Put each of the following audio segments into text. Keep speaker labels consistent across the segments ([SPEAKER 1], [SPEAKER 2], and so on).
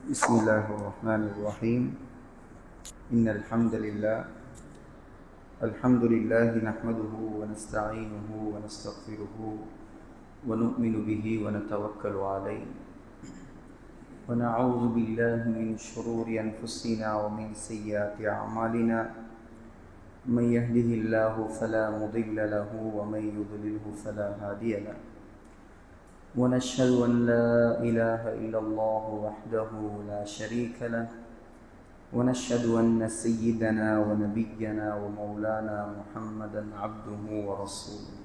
[SPEAKER 1] بسم الله الرحمن الرحيم إن الحمد لله نحمده ونستعينه ونستغفره ونؤمن به ونتوكل عليه ونعوذ بالله من شرور أنفسنا ومن سيئات أعمالنا من يهده الله فلا مضل له ومن يضلله فلا هادي له ونشهد أن لا إله إلا الله وحده لا شريك له ونشهد أن سيدنا ونبينا ومولانا محمدا عبده ورسوله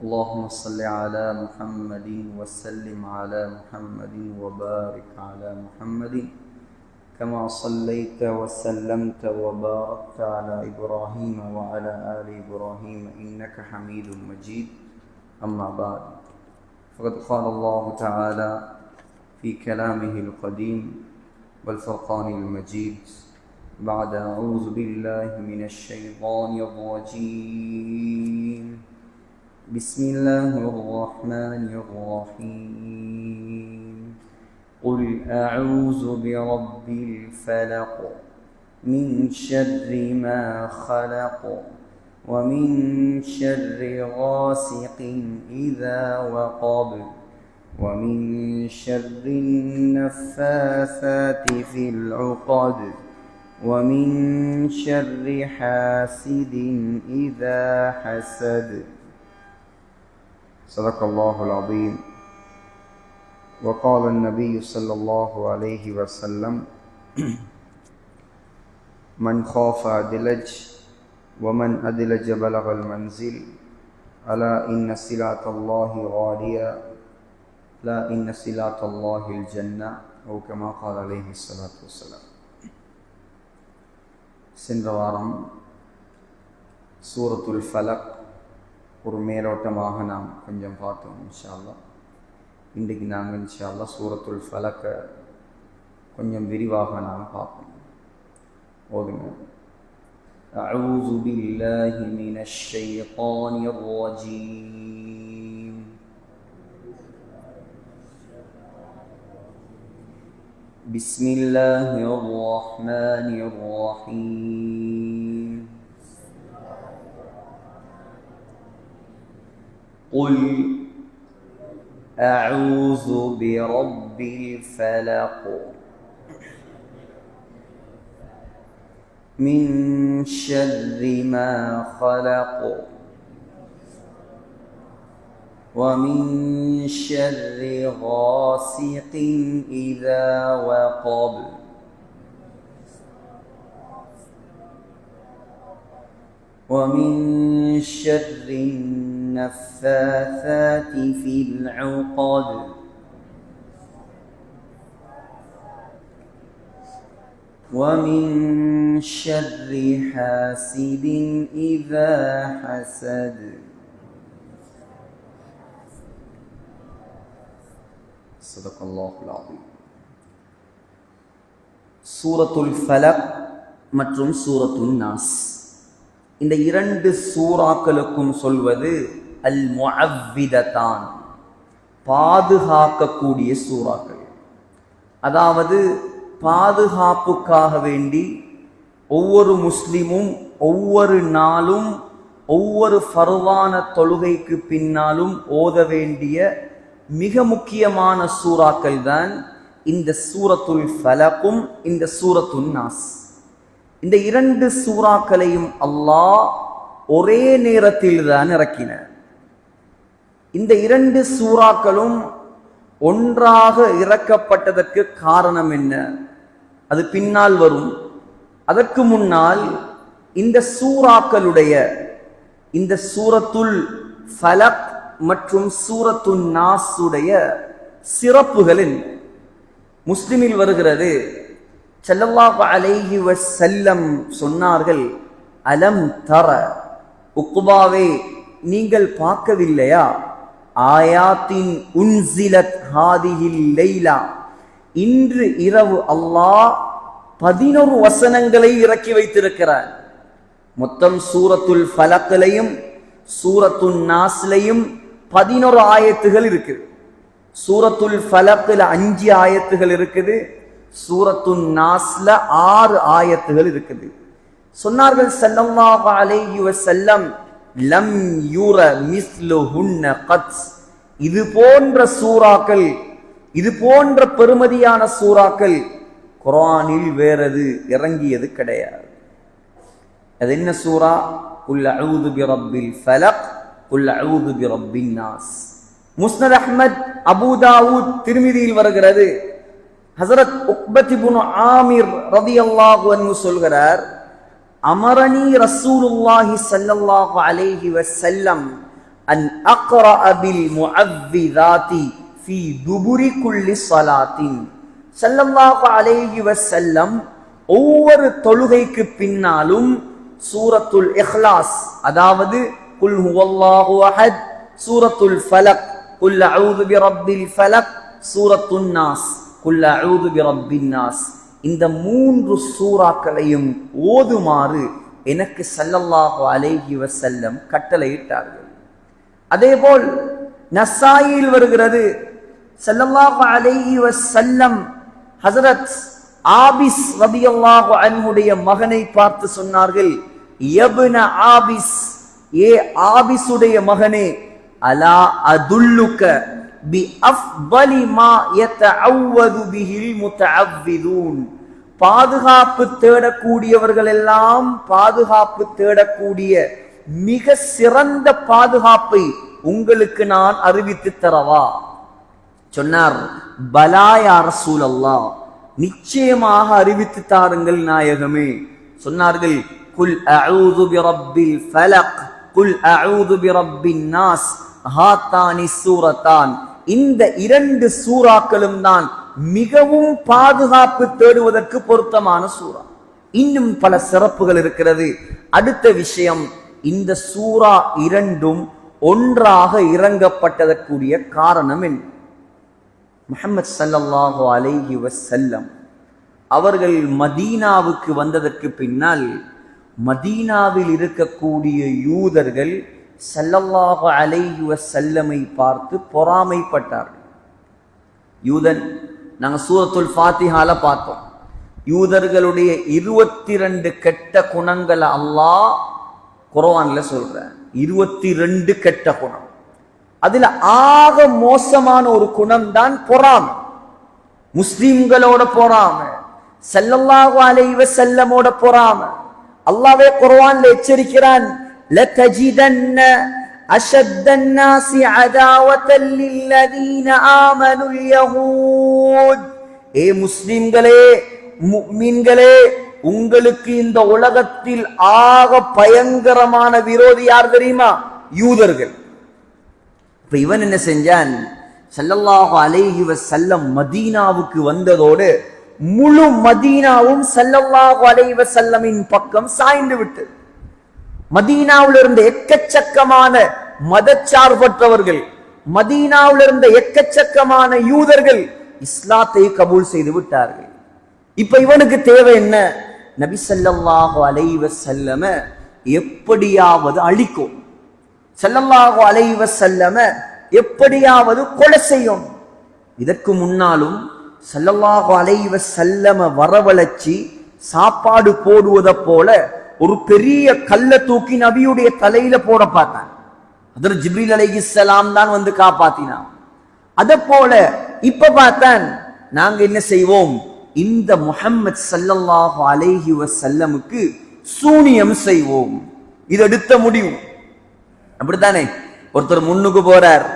[SPEAKER 1] اللهم صل على محمد وسلم على محمد وبارك على محمد كما صليت وسلمت وباركت على إبراهيم وعلى آل إبراهيم إنك حميد مجيد أما بعد فقد قال الله تعالى في كلامه القديم والفرقان المجيد بعد أعوذ بالله من الشيطان الرجيم بسم الله الرحمن الرحيم قل أعوذ برب الفلق من شر ما خلق ومن شر غاسق إذا وقب ومن شر النفاثات في العقد ومن شر حاسد إذا حسد صدق الله العظيم. وقال النبي صلى الله عليه وسلم من خاف أدلج ومن أدلج بلغ المنزل ألا إن سلعة الله غالية لا إن سلعة الله الجنة أو كما قال عليه الصلاة والسلام. சென்ற வாரம் சூரத்துல் ஃபலக் ஒரு மேலோட்டமாக நாம் கொஞ்சம் பார்த்தோம் இன்ஷா அல்லாஹ். இன்றைக்கு நாங்கள் இன்ஷா அல்லாஹ் சூரத்துல் ஃபலக்கை கொஞ்சம் விரிவாக நாம் பார்ப்போம். ஓதுங்க. أعوذ بالله من الشيطان الرجيم بسم الله الرحمن الرحيم قل أعوذ برب الفلق من شر ما خلق ومن شر غاسق إذا وقب ومن شر النفاثات في العقد ومن شر حاسد إذا حسد صدق الله العظيم. சூரத்துல் ஃபலக் மற்றும் சூரத்துன் நாஸ், இந்த இரண்டு சூறாக்களுக்கும் சொல்வது அல் முஅவ்விததான், பாதுகாக்கக்கூடிய சூறாக்கள். அதாவது பாதுகாப்புக்காக வேண்டி ஒவ்வொரு முஸ்லிமும் ஒவ்வொரு நாளும் ஒவ்வொரு ஃபர்வான தொழுகைக்கு பின்னாலும் ஓத வேண்டிய மிக முக்கியமான சூறாக்கள் தான் இந்த சூரத்துல் ஃபலக்கும் இந்த சூரத்துன் நாஸ். இந்த இரண்டு சூறாக்களையும் அல்லாஹ் ஒரே நேரத்தில் தான் இறக்கினார். இந்த இரண்டு சூறாக்களும் ஒன்றாக இறக்கப்பட்டதற்கு காரணம் என்ன? அது பின்னால் வரும். அதற்கு முன்னால் இந்த சூறாக்களுடைய, இந்த சூரத்துல் ஃபலக் மற்றும் சூரத்துன் நாஸுடைய சிறப்புகள் என்ன? முஸ்லிமில் வருகிறது, ஸல்லல்லாஹு அலைஹி வஸல்லம் சொன்னார்கள், அலம் தர, உக்பாவே நீங்கள் பார்க்கவில்லையா, ஆயாத்தின் உன்சிலத் ஹாதிஹில் லைலா, இன்று இரவு அல்லாஹ் 11 வசனங்களை இறக்கி வைத்திருக்கிறார். மொத்தம் சூரத்துல் ஃபலக்லையும் சூரத்துன் நாஸ்லையும் 11 ஆயத்துகள் இருக்குது. சூரத்துல் ஃபலக்ல 5 ஆயத்துகள் இருக்குது, சூரத்துன் நாஸ்ல 6 ஆயத்துகள் இருக்குது. சொன்னார்கள் ஸல்லல்லாஹு அலைஹி வஸல்லம், லம் யுர மிஸ்லுஹுன்ன கத். இது போன்ற சூறாக்கள், இது போன்ற பெருமதியான சூறாக்கள் குர்ஆனில் வேறது இறங்கியது கிடையாது. அது என்ன சூரா? குல் அஊது பிரப்பில் ஃபலக், குல் அஊது பிரப்பின் நாஸ். முஸ்னத் அஹ்மத், அபூ தாவூத், திர்மிதியில் வருகிறது. ஹஸரத் உக்பத் இப்னு ஆமிர் ரலியல்லாஹு அன்ஹு சொல்கிறார், அமரனி ரசூலுல்லாஹி ஸல்லல்லாஹு அலைஹி வஸல்லம் அன் அக்ரா பில் முஅவ்விதாத்தி ஃபீ துபுரி குல்லி ஸலாத்தின். ஸல்லல்லாஹு அலைஹி வஸல்லம் ஒவ்வொரு தொழுகைக்கு பின்னாலும் சூரத்துல் இக்லாஸ், அதாவது குல் ஹுவல்லாஹு அஹத், சூரத்துல் ஃபலக், குல் அஊது பிரப்பில் ஃபலக், சூரத்துன் நாஸ், குல் அஊது பிரப்பின் நாஸ், இந்த 3 சூறாக்களையும் ஓதுமாறு எனக்கு ஸல்லல்லாஹு அலைஹி வஸல்லம் கட்டளையிட்டார்கள். அதேபோல் நஸாயில் வருகிறது, ஸல்லல்லாஹு அலைஹி வஸல்லம் ஹஸரத் ஆபிஸ் ரலியல்லாஹு அன்ஹுடைய மகனை பார்த்து சொன்னார்கள், யப்ன ஆபிஸ், ஏ ஆபிஸுடைய மகனே, அலா அதுல்லுக பி அஃபலி மா யதஅவ்வது பிஹில் முதஅவ்விதூன். பாதுகாப்பு தேடக்கூடியவர்கள் எல்லாம் பாதுகாப்பு தேடக்கூடிய மிக சிறந்த பாதுகாப்பை உங்களுக்கு நான் அறிவித்து தரவா? சொன்னார், பலா யா ரசூலல்லாஹ், நிச்சயமாக அறிவித்து தாருங்கள் நாயகமே. சொன்னார்கள், குல் அஊது பிரப்பில் ஃபலக், குல் அஊது பிரப்பின் நாஸ், ஹாத்தானி சூரத்தான். இந்த 2 சூறாக்களும் தான் மிகவும் பாதுகாப்பு தேடுவதற்கு பொருத்தமான சூறா. இன்னும் பல சிறப்புகள் இருக்கிறது. அடுத்த விஷயம், இந்த சூறா 2ம் ஒன்றாக இறங்கப்பட்டதற்குரிய காரணம் என்ன? முஹம்மது ஸல்லல்லாஹு அலைஹி வஸல்லம் அவர்கள் மதீனாவுக்கு வந்ததற்கு பின்னால் மதீனாவில் இருக்கக்கூடிய யூதர்கள் ஸல்லல்லாஹு அலைஹி வஸல்லமை பார்த்து பொறாமைப்பட்டார்கள். யூதன், நாங்கள் சூரத்துல் ஃபாத்திஹால பார்த்தோம், யூதர்களுடைய 22 கெட்ட குணங்களை அல்லாஹ் குர்ஆன்ல சொல்றான். 22 கெட்ட குணம். அதுல ஆக மோசமான ஒரு குணம் தான் பொறாமை. முஸ்லிம்களோட பொறாமை, ஸல்லல்லாஹு அலைஹி வஸல்லமோட பொறாமை. அல்லாஹ்வே குர்ஆன்ல எச்சரிக்கிறான், லதஜிதன்ன அஷத்தன் நாஸி அதாவத்தல் லில்லதீன ஆமனுல் யஹூத். ஏ முஸ்லிம்களே, முஃமின்களே, உங்களுக்கு இந்த உலகத்தில் ஆக பயங்கரமான விரோதி யார் தெரியுமா? யூதர்கள். இப்ப இவன் என்ன செஞ்சான்? ஸல்லல்லாஹு அலைஹி வஸல்லம் மதீனாவுக்கு வந்ததோடு முழு மதீனாவும் ஸல்லல்லாஹு அலைஹி வஸல்லமின் பக்கம் சாய்ந்து விட்டது. மதீனாவில் இருந்த எக்கச்சக்கமான மதச்சார்பற்றவர்கள், மதீனாவில் இருந்த எக்கச்சக்கமான யூதர்கள் இஸ்லாத்தை கபூல் செய்து விட்டார்கள். இப்ப இவனுக்கு தேவை என்ன? நபி ஸல்லல்லாஹு அலைஹி வஸல்லம எப்படியாவது அழிக்கும், ஸல்லல்லாஹு அலைஹி வஸல்லம எப்படியாவது கொலை செய்யும். இதற்கு முன்னாலும் ஸல்லல்லாஹு அலைஹி வஸல்லம வரவழைச்சி சாப்பாடு போடுவதை போல ஒரு பெரிய கல்ல தூக்கி நபியுடைய தலையில போட பார்த்தான். ஹஜ்ரத் ஜிப்ரீல் அலைஹிஸ்ஸலாம் தான் வந்து காப்பாத்தினான். அத போல இப்ப பார்த்தான், நாங்க என்ன செய்வோம்? இந்த முஹம்மது ஸல்லல்லாஹு அலைஹி வஸல்லமுக்கு சூனியம் செய்வோம். இது எடுத்த முடிவு. அப்படித்தானே? ஒருத்தர் முன்னுக்கு போறார்,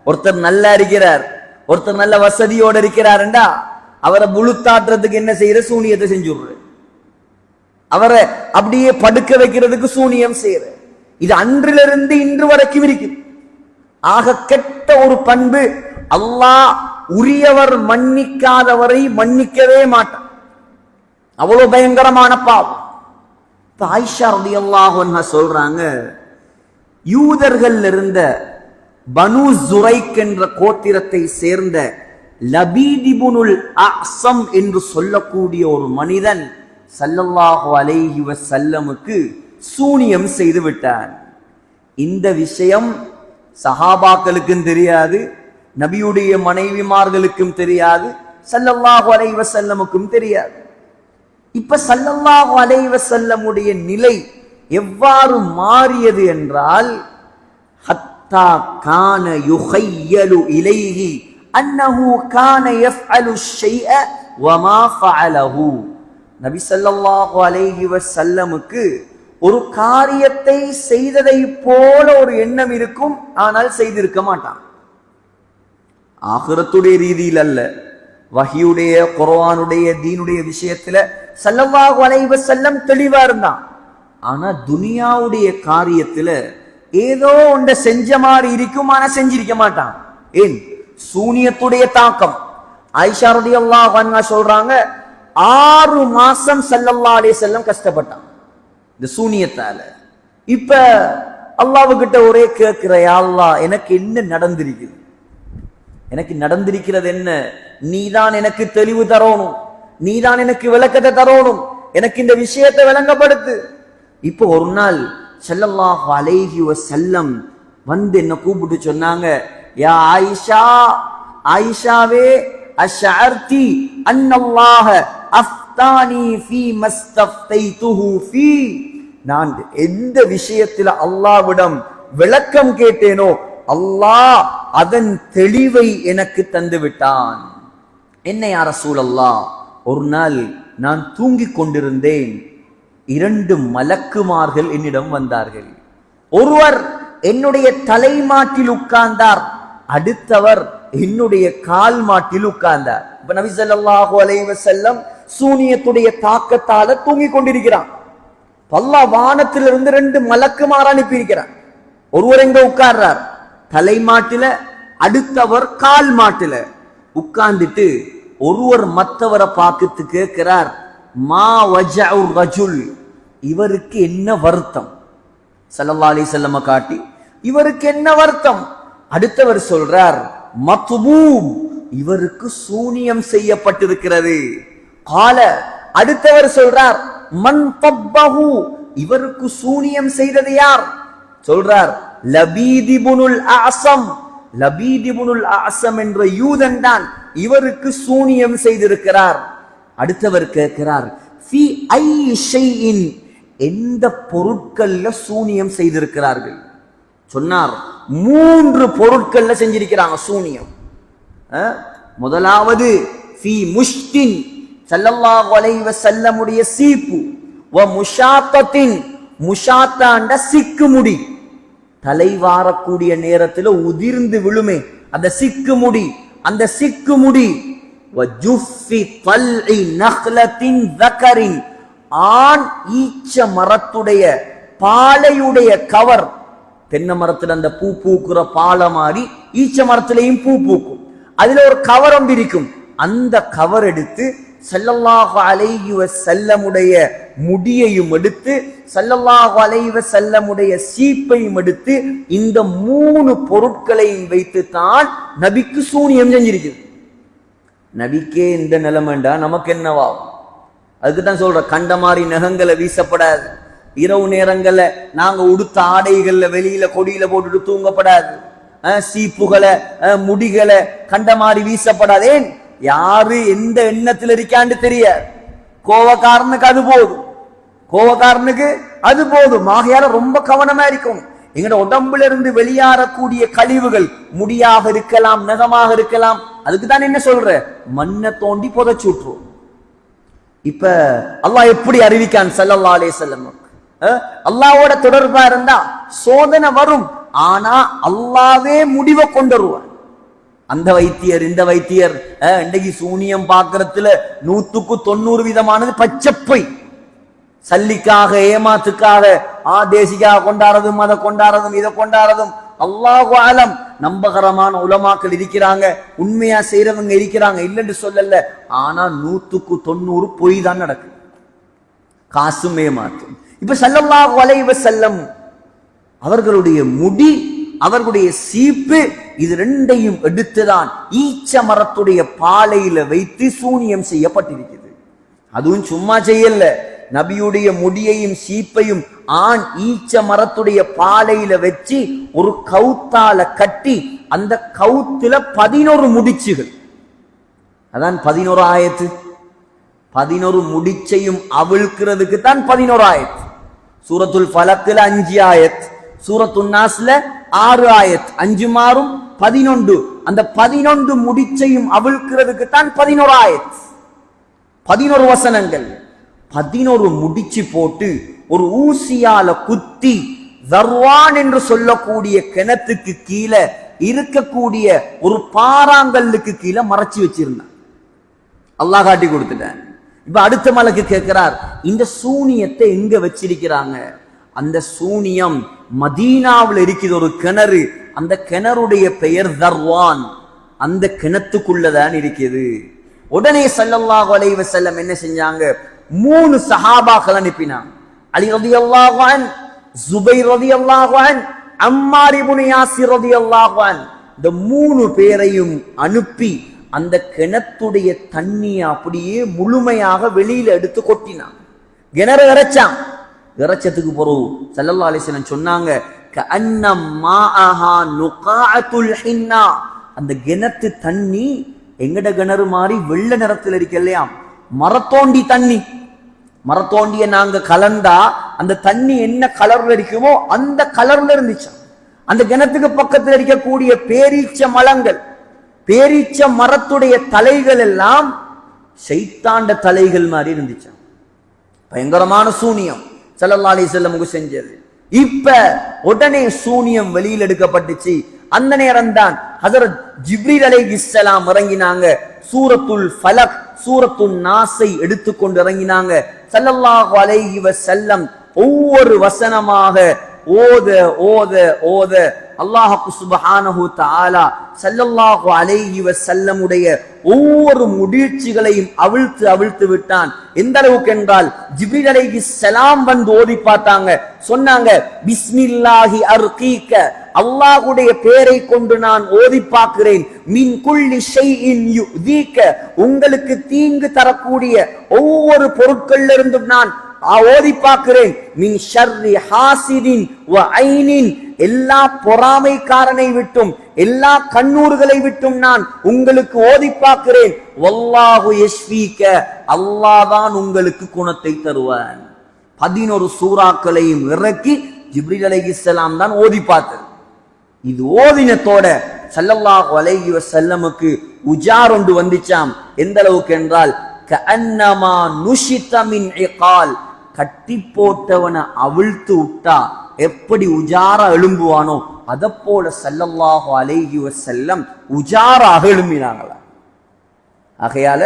[SPEAKER 1] ஒருத்தர் நல்லா இருக்கிறார், ஒருத்தர் நல்ல வசதியோட இருக்கிறாருண்டா அவரை முழுத்தாட்டுறதுக்கு என்ன செய்யற? சூனியத்தை செஞ்சுடுற. அவரை அப்படியே படுக்க வைக்கிறதுக்கு சூனியம் செய்யற. இது அன்றிலிருந்து இன்று வரைக்கும் இருக்குது. ஆக கெட்ட ஒரு பண்பு. அல்லாஹ் உரியவர் மன்னிக்காதவரை மன்னிக்கவே மாட்டான். அவ்வளவு பயங்கரமான பாவம். ஆயிஷா ரலியல்லாஹு அன்ஹா சொல்றாங்க, யூதர்கள் இருந்த பனு ஜுரைக் என்ற கோத்திரத்தை சேர்ந்த லபீத் இப்னுல் அஸம் என்று சொல்லக்கூடிய ஒரு மனிதன் ஸல்லல்லாஹு அலைஹி வஸல்லமுக்கு சூனியம் செய்து விட்டார். இந்த விஷயம் சஹாபாக்களுக்கும் தெரியாது, நபியுடைய மனைவிமார்களுக்கும் தெரியாது,
[SPEAKER 2] ஸல்லல்லாஹு அலைஹி வஸல்லமுக்கும் தெரியாது. இப்ப ஸல்லல்லாஹு அலைஹி வஸல்லமுடைய நிலை எவ்வாறு மாறியது என்றால், ஹத்தா கான யுஹையலு இலைஹி அன்னஹு கான யஃஅலு ஷைஅ வமா ஃபஅலஹு. நபி ஸல்லல்லாஹு அலைஹி வஸல்லமுக்கு ஒரு காரியத்தை செய்ததை போல ஒரு எண்ணம் இருக்கும், ஆனால் செய்திருக்க மாட்டான். ஆகிரத்துடைய ரீதியில் அல்ல, வஹியுடைய குர்ஆனுடைய தீனுடைய விஷயத்துல ஸல்லல்லாஹு அலைஹி வஸல்லம் தெளிவா இருந்தான். ஆனா துனியாவுடைய காரியத்துல ஏதோ ஒன்றை செஞ்ச மாதிரி இருக்கும், ஆனா செஞ்சிருக்க மாட்டான். ஏன்? சூனியத்துடைய தாக்கம். ஆயிஷா ரலியல்லாஹு அன்ஹா சொல்றாங்க, 6 மாசம் ஸல்லல்லாஹு அலைஹி வஸல்லம் கஷ்டப்பட்டான் இந்த சூனியத்தால. இப்ப அல்லாஹ்கிட்ட ஒரே கேட்கிற, யா அல்லாஹ், எனக்கு என்ன நடந்திருக்குது? எனக்கு நடந்திருக்கிறது என்ன? நீதான் எனக்கு தெளிவு தரணும், நீதான் எனக்கு விளக்கத்தை தரணும், எனக்கு இந்த விஷயத்தை விளங்கப்படுத்து. இப்போ ஒரு நாள் ஸல்லல்லாஹு அலைஹி வஸல்லம் வந்து என்ன கூப்பிட்டு சொன்னாங்க, யா ஆயிஷா, ஆயிஷாவே, அஷ்அர்தி அன்னல்லாஹ அஃப்தானி ஃபீ மஸ்தஃதைதுஹு ஃபீ. நான் எந்த விஷயத்தில் அல்லாஹ்விடம் விளக்கம் கேட்டேனோ அல்லாஹ் அதன் தெளிவை எனக்கு தந்து விட்டான். என்ன யா ரசூலல்லாஹ்? ஒரு நாள் நான் தூங்கிக் கொண்டிருந்தேன், 2 மலக்குமார்கள் என்னிடம் வந்தார்கள். ஒருவர் என்னுடைய தலைமாட்டில் உட்கார்ந்தார், அடுத்தவர் என்னுடைய கால் மாட்டில் உட்கார்ந்தார். இப்ப நபி ஸல்லல்லாஹு அலைஹி வஸல்லம் சூனியத்துடைய தாக்கத்தால தூங்கிக் கொண்டிருக்கிறான். அல்லாஹ் வானத்திலிருந்து 2 மலக்குமார் அனுப்பி இருக்கிறான். ஒருவர் எங்க உட்கார்றார்? தலைமாட்டில, அடுத்தவர் கால் மாட்டில உட்கார்ந்துட்டு ஒருவர் மற்றவரை பார்த்து கேட்கிறார், மா வஜஉ ரஜுல், இவருக்கு என்ன வருத்தம்? ஸல்லல்லாஹு அலைஹி வஸல்லம் காட்டி, இவருக்கு என்ன வருத்தம்? அடுத்தவர் சொல்றார், மத்பூப், இவருக்கு சூனியம் செய்யப்பட்டிருக்கிறது. கால, அடுத்தவர் சொல்றார், மன் தப்பஹு, இவருக்கு சூனியம் செய்தது யார்? சொல்றார், லபீத் இப்னுல் அஅஸம், லபீத் இப்னுல் அஅஸம் என்ற யூதன் தான் இவருக்கு சூனியம் செய்திருக்கிறார். அடுத்தவர் கேட்கிறார், ஃபி ஐ ஷைஇன், எந்த பொருட்கள்ல சூனியம் செய்திருக்கிறார்கள்? சொன்னார், 3 பொருட்கள்ல செஞ்சிருக்கிறாங்க சூனியம். முதலாவது ஃபி முஷ்தின், ஸல்லல்லாஹு அலைஹி வஸல்லமுடைய சீப்பு, வ முஷாத்தத்தின், முஷாத்தாண்ட சிக்கு முடி, தலை வாரக்கூடிய நேரத்தில் உதிர்ந்து விழுமே அந்த சிக்கு முடி, அந்த சிக்கு முடி, வ ஜுஃபி தல்இ நக்லத்தின் தக்கரின், ஆண் ஈச்ச மரத்துடைய பாலையுடைய கவர். தென்னை மரத்துல அந்த பூ பூக்குற பாலை மாதிரி ஈச்ச மரத்திலையும் பூ பூக்கும், அதுல ஒரு கவர் ஒன்று இருக்கும். அந்த கவர் எடுத்து ஸல்லல்லாஹு அலைஹி வஸல்லமுடைய முடியையும் எடுத்து, ஸல்லல்லாஹு அலைஹி வஸல்லமுடைய சீப்பையும் எடுத்து, இந்த 3 பொருட்களையும் வைத்து தான் நபிக்கு சூனியம் செஞ்சிருக்குது. நபிக்கே இந்த நிலைமைண்டா நமக்கு என்னவாகும்? அதுக்கு தான் சொல்ற, கண்ட மாதிரி நகங்களை வீசப்படாது, இரவு நேரங்கள்ல நாங்க உடுத்த ஆடைகள்ல வெளியில கொடியில போட்டுட்டு தூங்கப்படாது, சீப்புகளை முடிகளை கண்ட மாதிரி வீசப்படாது. ஏன்? யாரு எந்த எண்ணத்தில் இருக்கான்னு தெரியாது. கோவக்காரனுக்கு அது போதும், கோவக்காரனுக்கு அது போதும். ஆகையால ரொம்ப கவனமா இருக்கும். எங்கட உடம்புல இருந்து வெளியாறக்கூடிய கழிவுகள் முடியாக இருக்கலாம், நகமாக இருக்கலாம், அதுக்கு தான் என்ன சொல்ற, மண்ணை தோண்டி புதைச்சு விட்டுரும். இப்ப அல்லாஹ் எப்படி அறிவிக்கான் ஸல்லல்லாஹு அலைஹி வஸல்லம்? அல்லாஹ்வோட தொடர்பா இருந்தா சோதனை வரும், ஆனா அல்லாஹ்வே முடிவை கொண்டு வருவான். அந்த வைத்தியர் இந்த வைத்தியர் இன்னைக்கு சூனியம் பார்க்கறதுல 100க்கு 90 விதமானது பச்சப்பை. சல்லிக்காக, ஏமாத்துக்காக, தேசிக்காக கொண்டாடுறதும், அதை கொண்டாடுறதும், இதை கொண்டாடுறதும். அல்லாஹு ஆலம், நம்பகரமான உலமாக்கள் இருக்கிறாங்க, உண்மையா செய்யறவங்க இருக்கிறாங்க, இல்லைன்னு சொல்லல. ஆனா 100க்கு 90 பொய் தான் நடக்குது, காசும் ஏமாத்தும். இப்ப ஸல்லல்லாஹு அலைஹி வஸல்லம் அவர்களுடைய முடி, அவர்களுடைய சீப்பு, இது 2ஐயும் எடுத்துதான் ஈச்ச மரத்துடைய பாலையில வைத்து சூனியம் செய்யப்பட்டிருக்கிறது. அதுவும் சும்மா செய்யல, நபியுடைய முடியையும் சீப்பையும் ஆண் ஈச்ச மரத்துடைய பாலையில வச்சு ஒரு கவுத்தால கட்டி, அந்த கவுத்துல 11 முடிச்சுகள், அதான் 11 ஆயத்து. 11 முடிச்சையும் அவிழ்க்கிறதுக்கு தான் 11 ஆயத். சூரத்துல் ஃபலக்ல 5 ஆயத், சூரத்துன் நாஸ்ல 6 ஆயத், 5 மாறும் 11. அந்த 11 முடிச்சையும் அவிழ்க்கிறதுக்கு தான் 11 ஆயத், 11 வசனங்கள். 11 முடிச்சு போட்டு ஒரு ஊசியால குத்தி தர்வான் என்று சொல்லக்கூடிய கிணத்துக்கு கீழே இருக்கக்கூடிய ஒரு பாறாங்கல்லுக்கு கீழே மறைச்சு வச்சிருந்தான். அல்லாஹ் காட்டி கொடுத்துட்டான். இப்ப அடுத்த மலக்கு கேட்கிறார், இந்த சூனியத்தை எங்க வச்சிருக்கிறாங்க? அந்த சூனியம் மதீனாவில் இருக்குது ஒரு கிணறு, அந்த கிணறுடைய பெயர் தர்வான், அந்த கிணத்துக்குள்ளதான் இருக்குது. உடனே ஸல்லல்லாஹு அலைஹி வஸல்லம் என்ன செஞ்சாங்க? 3 சஹாபாக்கள் அனுப்பினாங்க. அலி ரலியல்லாஹு அன்ஹு, ஜுபைர் ரலியல்லாஹு அன்ஹு, அம்மார் இப்னு யாசிர் ரலியல்லாஹு அன்ஹு, இந்த 3 பேரையும் அனுப்பி அந்த கிணத்துடைய தண்ணியை அப்படியே முழுமையாக வெளியில எடுத்து கொட்டினான். கிணறு இறைச்சான். இறைச்சத்துக்கு பிறகு ஸல்லல்லாஹு அலைஹி வஸல்லம் சொன்னாங்க, கஅன்னம் மாஅஹா நுகாஅத்துல் ஹின்னா, அந்த கிணத்து தண்ணி எங்கட கிணறு மாதிரி வெள்ளை நிறத்தில் இருக்கலையாம், மரத்தோண்டி தண்ணி. மரத்தோண்டிய நாங்க கலந்தா அந்த தண்ணி என்ன கலர்ல இருக்குமோ அந்த கலர்ல இருந்துச்சாம். அந்த கிணத்துக்கு பக்கத்தில் இருக்கக்கூடிய பேரீச்ச மலங்கள், பேரீச்ச மரத்துடைய தலைகள் எல்லாம் ஷைத்தாண்ட தலைகள் மாதிரி இருந்துச்சாம். பயங்கரமான சூனியம் ஸல்லல்லாஹு அலைஹி வஸல்லம் செஞ்சது. இப்ப உடனே சூனியம் வெளியில் எடுக்கப்பட்டுச்சு. அந்த நேரம் தான் ஹஜ்ரத் ஜிப்ரீல் அலைஹிஸ்ஸலாம் இறங்கினாங்க. சூரத்துல் ஃபலக், சூரத்துன் நாஸை எடுத்துக்கொண்டு இறங்கினாங்க. ஸல்லல்லாஹு அலைஹி வஸல்லம் ஒவ்வொரு வசனமாக ஓத ஓத ஓத அல்லாஹ் சுப்ஹானஹு தஆலா ஸல்லல்லாஹு அலைஹி வஸல்லமுடைய ஒவ்வொரு முடிச்சுகளையும் அவிழ்த்து அவிழ்த்து விட்டான். எந்த அளவுக்கு என்றால் ஜிப்ரீல் அலைஹிஸ்ஸலாம் வந்து ஓதி பார்த்தாங்க. சொன்னாங்க, பிஸ்மில்லாஹி அர்கீக, அல்லாஹ்வுடைய பெயரை கொண்டு நான் ஓதி பார்க்கிறேன். மின் குல்லி ஷைஇன் யுதீக, உங்களுக்கு தீங்கு தரக்கூடிய ஒவ்வொரு பொருட்கள்ல இருந்தும் நான் ஓதி பார்க்கிறேன். மின் ஷர்ரி ஹாசிதின் வ ஐனின், எல்லா பொறாமைக்காரனை விட்டும் எல்லா கண்ணூர்களை விட்டும் நான் உங்களுக்கு ஓதி பார்க்கிறேன். வல்லாஹு யஷ்ஃபீக, அல்லாஹ் தான் உங்களுக்கு குணத்தை தருவான். 11 சூறாக்களையும் இறக்கி ஜிப்ரீல் அலைஹிஸ்ஸலாம் தான் ஓதி பார்த்தது. இது ஓதினத்தோட ஸல்லல்லாஹு அலைஹி வஸல்லமுக்கு உஜார் ஒன்று வந்துச்சாம். எந்த அளவுக்கு என்றால் கஅன்னமா நுஷித மின் இகால், கட்டி போட்டவனை அவிழ்த்து விட்டா எப்படி உஜாரா எழும்புவானோ அத போல ஸல்லல்லாஹு அலைஹி வஸல்லம் உஜாராக எழும்பினாங்களா. ஆகையால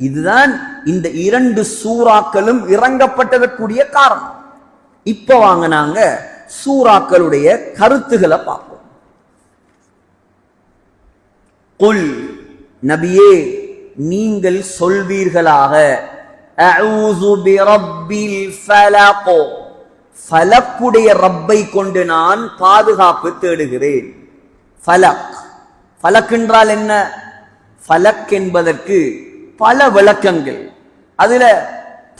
[SPEAKER 2] இதுதான் இந்த 2 சூறாக்களும் இறங்கப்பட்டதற்குரிய காரணம். இப்ப வாங்க நாங்க சூறாக்களுடைய கருத்துக்களை பார்ப்போம். குல், நபியே நீங்கள் சொல்வீர்களாக, அஊது பிரப்பில் ஃபலக், ஃபலக்குடைய ரப்பை கொண்டு நான் பாதுகாப்பு தேடுகிறேன். ஃபலக், ஃபலக் என்றால் என்ன? ஃபலக் என்பதற்கு பல விளக்கங்கள். அதுல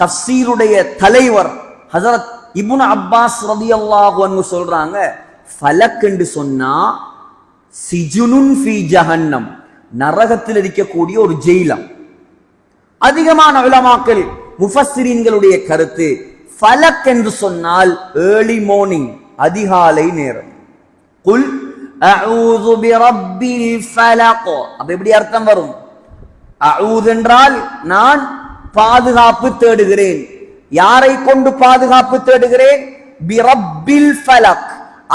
[SPEAKER 2] தஃப்சீருடைய தலைவர் ஹஜரத் இப்னு அப்பாஸ் ரலியல்லாஹு அன்ஹு சொல்றாங்க, ஃபலக் என்று சொன்னா சிஜுனுன் ஃபீ ஜஹன்னம், நரகத்தில் இருக்கக்கூடிய ஒரு ஜெயிலம். அதிகமான உலமாக்கள் முஃபஸ்ஸிரீன்களுடைய கருத்து, ஃபலக் என்று சொன்னால் ஏர்லி மார்னிங், அதிகாலை நேரம். குல் அஊது பிரப்பில் ஃபலக், அப்ப எப்படி அர்த்தம் வரும்? அஊது என்றால் நான் பாதுகாப்பு தேடுகிறேன். யாரை கொண்டு பாதுகாப்பு தேடுகிறேன்? பிரப்பில் ஃபலக்,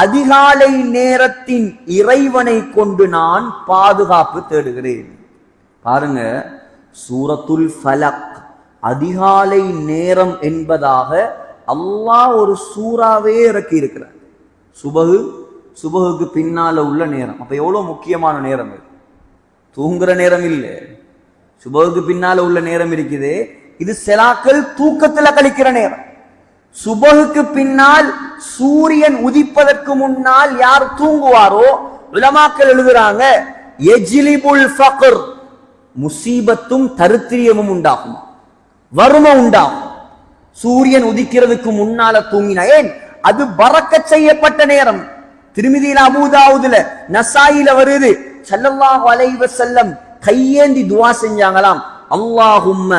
[SPEAKER 2] அதிகாலை நேரத்தின் இறைவனை கொண்டு நான் பாதுகாப்பு தேடுகிறேன். பாருங்க, சூரத்துல் ஃபலக் அதிகாலை நேரம் என்பதாக அல்லாஹ் ஒரு சூறாவே இறக்கி இருக்கிறார். சுபகுக்கு பின்னால உள்ள நேரம். அப்ப எவ்வளவு முக்கியமான நேரம் இது. தூங்குற நேரம் இல்லை, சுபகுக்கு பின்னால உள்ள நேரம் இருக்குது. இது செலாக்கள் தூக்கத்துல கழிக்கிற நேரம். சுபகுக்கு பின்னால் சூரியன் உதிப்பதற்கு முன்னால் யார் தூங்குவாரோ உலமாக்கள் எழுதுறாங்க, யஜ்லிபுல் ஃபக்ர், முசீபத்தும் தரித்திரியமும் உண்டாகும், வறுமை உண்டாகும். சூரியன் உதிக்கிறதுக்கு முன்னால தூங்கினா, ஏன் அது பரக்கத் செய்யப்பட்ட நேரம். திருமிதியில, அபூதாவுதுல, நசாயில வருது, ஸல்லல்லாஹு அலைஹி வஸல்லம் கையேந்தி துவா செஞ்சாங்களாம். அல்லாஹும்ம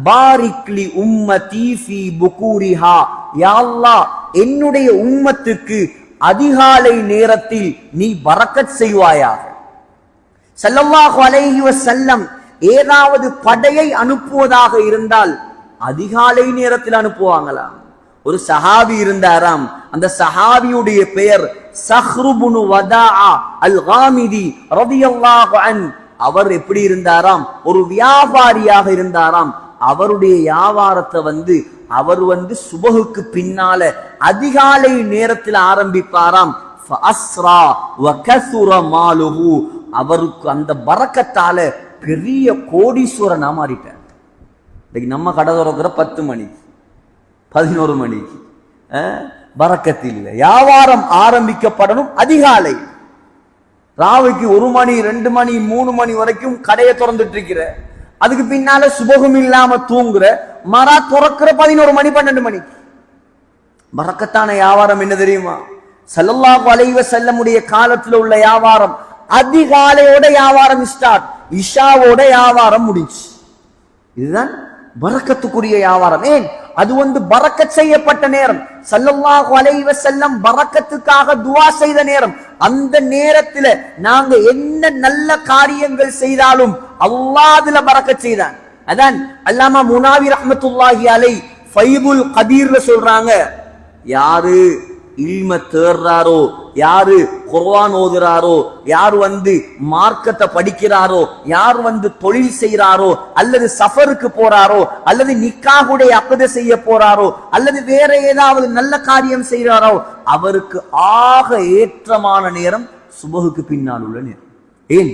[SPEAKER 2] பாரிக்லி உம்மதி ஃபீ புகூரிஹா, யா அல்லாஹ் என்னுடைய உம்மத்துக்கு அதிகாலை நேரத்தில் நீ பரக்கத் செய்வாயாக. ஸல்லல்லாஹு அலைஹி வஸல்லம் ஏதாவது படையை அனுப்புவதாக இருந்தால் அதிகாலை நேரத்தில் அனுப்புவாங்களாம். ஒரு சஹாபி இருந்தாராம், அந்த சஹாபியுடைய பெயர் ஸஹ்ரு இப்னு வதாஅ அல் காமிதி ரலியல்லாஹு அன்ஹு. அவர் எப்படி இருந்தாராம்? ஒரு வியாபாரியாக இருந்தாராம். அவருடைய வியாபாரத்தை அவர் சுபஹுக்கு பின்னால அதிகாலை நேரத்தில் ஆரம்பிப்பாராம். ஃபஅஸ்ரா வகஸுர மாலுஹு, அவருக்கு அந்த பரக்கத்தால பெரிய கோடீஸ்வரனா மாறிட்டார். இன்னைக்கு நம்ம கடை திறக்கிற 10 மணிக்கு 11 மணிக்கு பரக்கத்து இல்லை. வியாபாரம் ஆரம்பிக்கப்படணும் அதிகாலை. ராவுக்கு 1 மணி 2 மணி 3 மணி வரைக்கும் கடையை திறந்துட்டு இருக்கிற, அதுக்கு பின்னால சுபகம் இல்லாம தூங்குற, மரா துறக்கிற 11 மணி 12 மணிக்கு. பரக்கத்தான வியாபாரம் என்ன தெரியுமா? ஸல்லல்லாஹு அலைஹி வஸல்லமுடைய காலத்துல உள்ள வியாபாரம் அதிகாலையோட வியாபாரம் ஸ்டார்ட், இஷாவோட வியாபாரம் முடிஞ்சு. இதுதான் பரக்கத்துக்குரிய வியாபாரம். ஏன்? அது பரக்கத் செய்யப்பட்ட நேரம். ஸல்லல்லாஹு அலைஹி வஸல்லம் பரக்கத்துக்காக துஆ செய்த நேரம். அந்த நேரத்துல நாங்க என்ன நல்ல காரியங்கள் செய்தாலும் அல்லாஹ் அதுல பரக்கத் செய்தான். அதான் அல்லாமா முனாவி ரஹ்மத்துல்லாஹி அலைஹி ஃபைதுல் கதீர்ல சொல்றாங்க, யாரு இல்ம தேர்றாரோ, யாரு குர்ஆன் ஓதுறாரோ, யார் மார்க்கத்தை படிக்கிறாரோ, யார் தொழில் செய்யறாரோ, அல்லது சஃபருக்கு போறாரோ, அல்லது நிக்காஹுடைய அக்து செய்ய போறாரோ, அல்லது வேற ஏதாவது நல்ல காரியம் செய்யறாரோ, அவருக்கு ஆக ஏற்றமான நேரம் சுபஹுக்கு பின்னால் உள்ள நேரம். ஏன்?